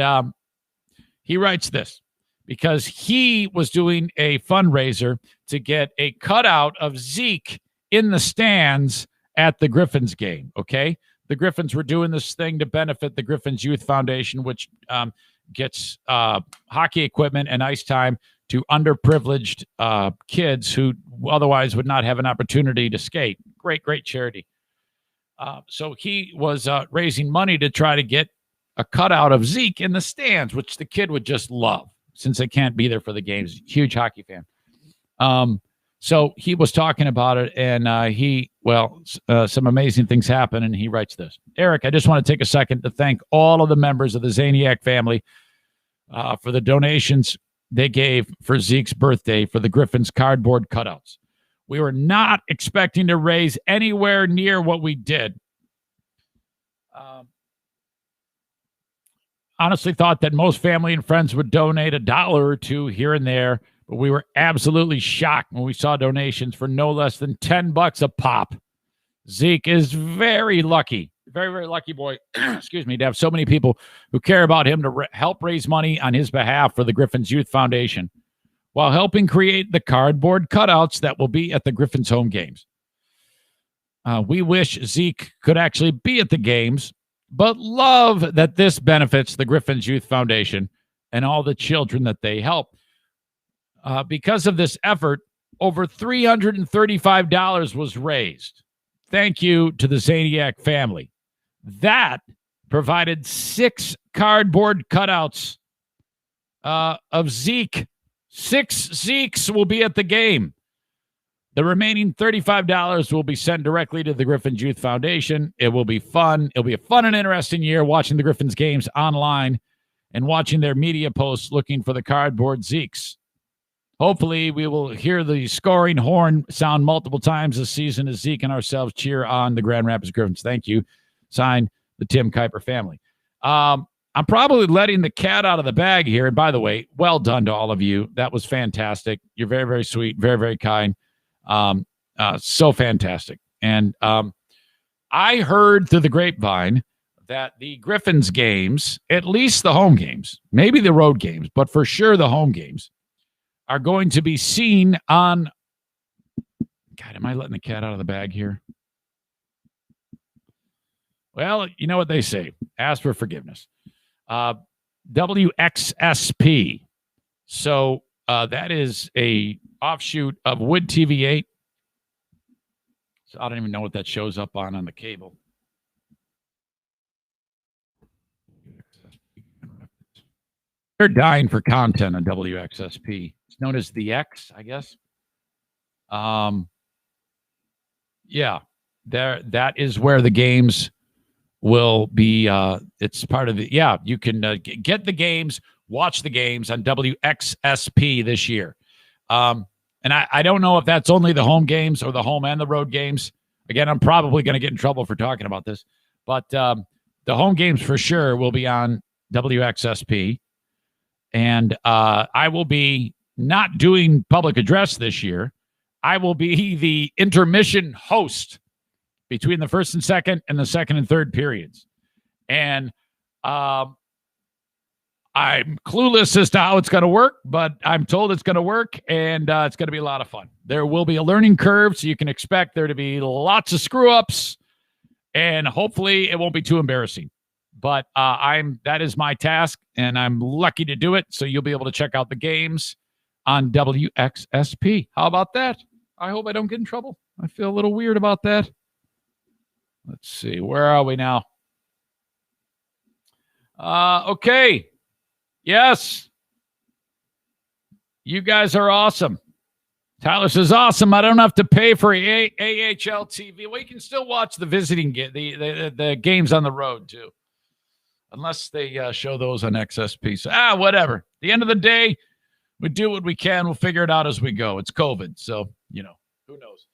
he writes this because he was doing a fundraiser to get a cutout of Zeke in the stands at the Griffins game, okay? The Griffins were doing this thing to benefit the Griffins Youth Foundation, which gets hockey equipment and ice time to underprivileged kids who otherwise would not have an opportunity to skate. Great charity. So he was raising money to try to get a cutout of Zeke in the stands, which the kid would just love since they can't be there for the games. Huge hockey fan. So he was talking about it, and some amazing things happen, and he writes this. Eric, I just want to take a second to thank all of the members of the Zaniac family for the donations they gave for Zeke's birthday for the Griffins cardboard cutouts. We were not expecting to raise anywhere near what we did. Honestly thought that most family and friends would donate $1 or $2 here and there, but we were absolutely shocked when we saw donations for no less than $10 a pop. Zeke is very lucky, very lucky boy, excuse me, to have so many people who care about him to help raise money on his behalf for the Griffins Youth Foundation while helping create the cardboard cutouts that will be at the Griffins home games. We wish Zeke could actually be at the games, but love that this benefits the Griffins Youth Foundation and all the children that they help. Because of this effort, over $335 was raised. Thank you to the Zaniac family. That provided 6 cardboard cutouts of Zeke. 6 Zekes will be at the game. The remaining $35 will be sent directly to the Griffins Youth Foundation. It will be fun. It'll be a fun and interesting year watching the Griffins games online and watching their media posts looking for the cardboard Zekes. Hopefully, we will hear the scoring horn sound multiple times this season as Zeke and ourselves cheer on the Grand Rapids Griffins. Thank you. Signed, the Tim Kuiper family. I'm probably letting the cat out of the bag here. And by the way, well done to all of you. That was fantastic. You're very, very sweet, very, very kind. So fantastic. And I heard through the grapevine that the Griffins games, at least the home games, maybe the road games, but for sure the home games, are going to be seen on... God, am I letting the cat out of the bag here? Well, you know what they say. Ask for forgiveness. WXSP. So that is a offshoot of Wood TV8. So I don't even know what that shows up on the cable. They're dying for content on WXSP. It's known as the X, I guess. Yeah, that is where the games will be. It's part of the, yeah, you can get the games, watch the games on WXSP this year. And I don't know if that's only the home games or the home and the road games. Again, I'm probably going to get in trouble for talking about this, but the home games for sure will be on WXSP. And I will be not doing public address this year. I will be the intermission host between the first and second and the second and third periods. And I'm clueless as to how it's going to work, but I'm told it's going to work, and it's going to be a lot of fun. There will be a learning curve, so you can expect there to be lots of screw-ups, and hopefully it won't be too embarrassing. But that is my task, and I'm lucky to do it, so you'll be able to check out the games on WXSP. How about that? I hope I don't get in trouble. I feel a little weird about that. Let's see. Where are we now? Okay. Yes. You guys are awesome. Tyler says, awesome. I don't have to pay for AHL TV. Well, you can still watch the visiting the games on the road, too. unless they show those on XSP. So, whatever. At the end of the day, we do what we can. We'll figure it out as we go. It's COVID, so, who knows?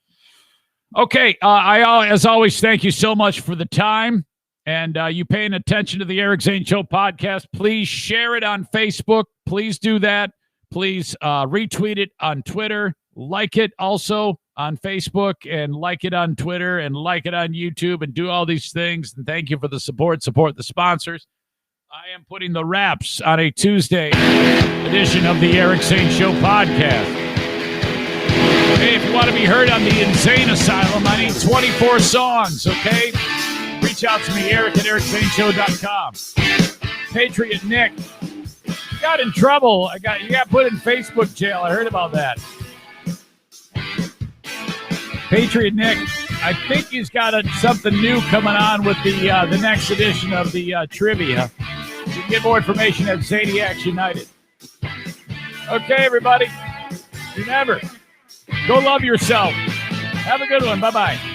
Okay, I, as always, thank you so much for the time and you paying attention to the Eric Zane Show podcast. Please share it on Facebook. Please do that. Please retweet it on Twitter. Like it also on Facebook and like it on Twitter and like it on YouTube and do all these things. And thank you for the support. Support the sponsors. I am putting the wraps on a Tuesday edition of the Eric Zane Show podcast. Hey, if you want to be heard on the Insane Asylum, I need 24 songs, okay? Reach out to me, Eric at ericzaneshow.com. Patriot Nick got in trouble. You got put in Facebook jail. I heard about that. Patriot Nick, I think he's got something new coming on with the next edition of the trivia. You can get more information at Zaniacs United. Okay, everybody. Remember, go love yourself. Have a good one. Bye-bye.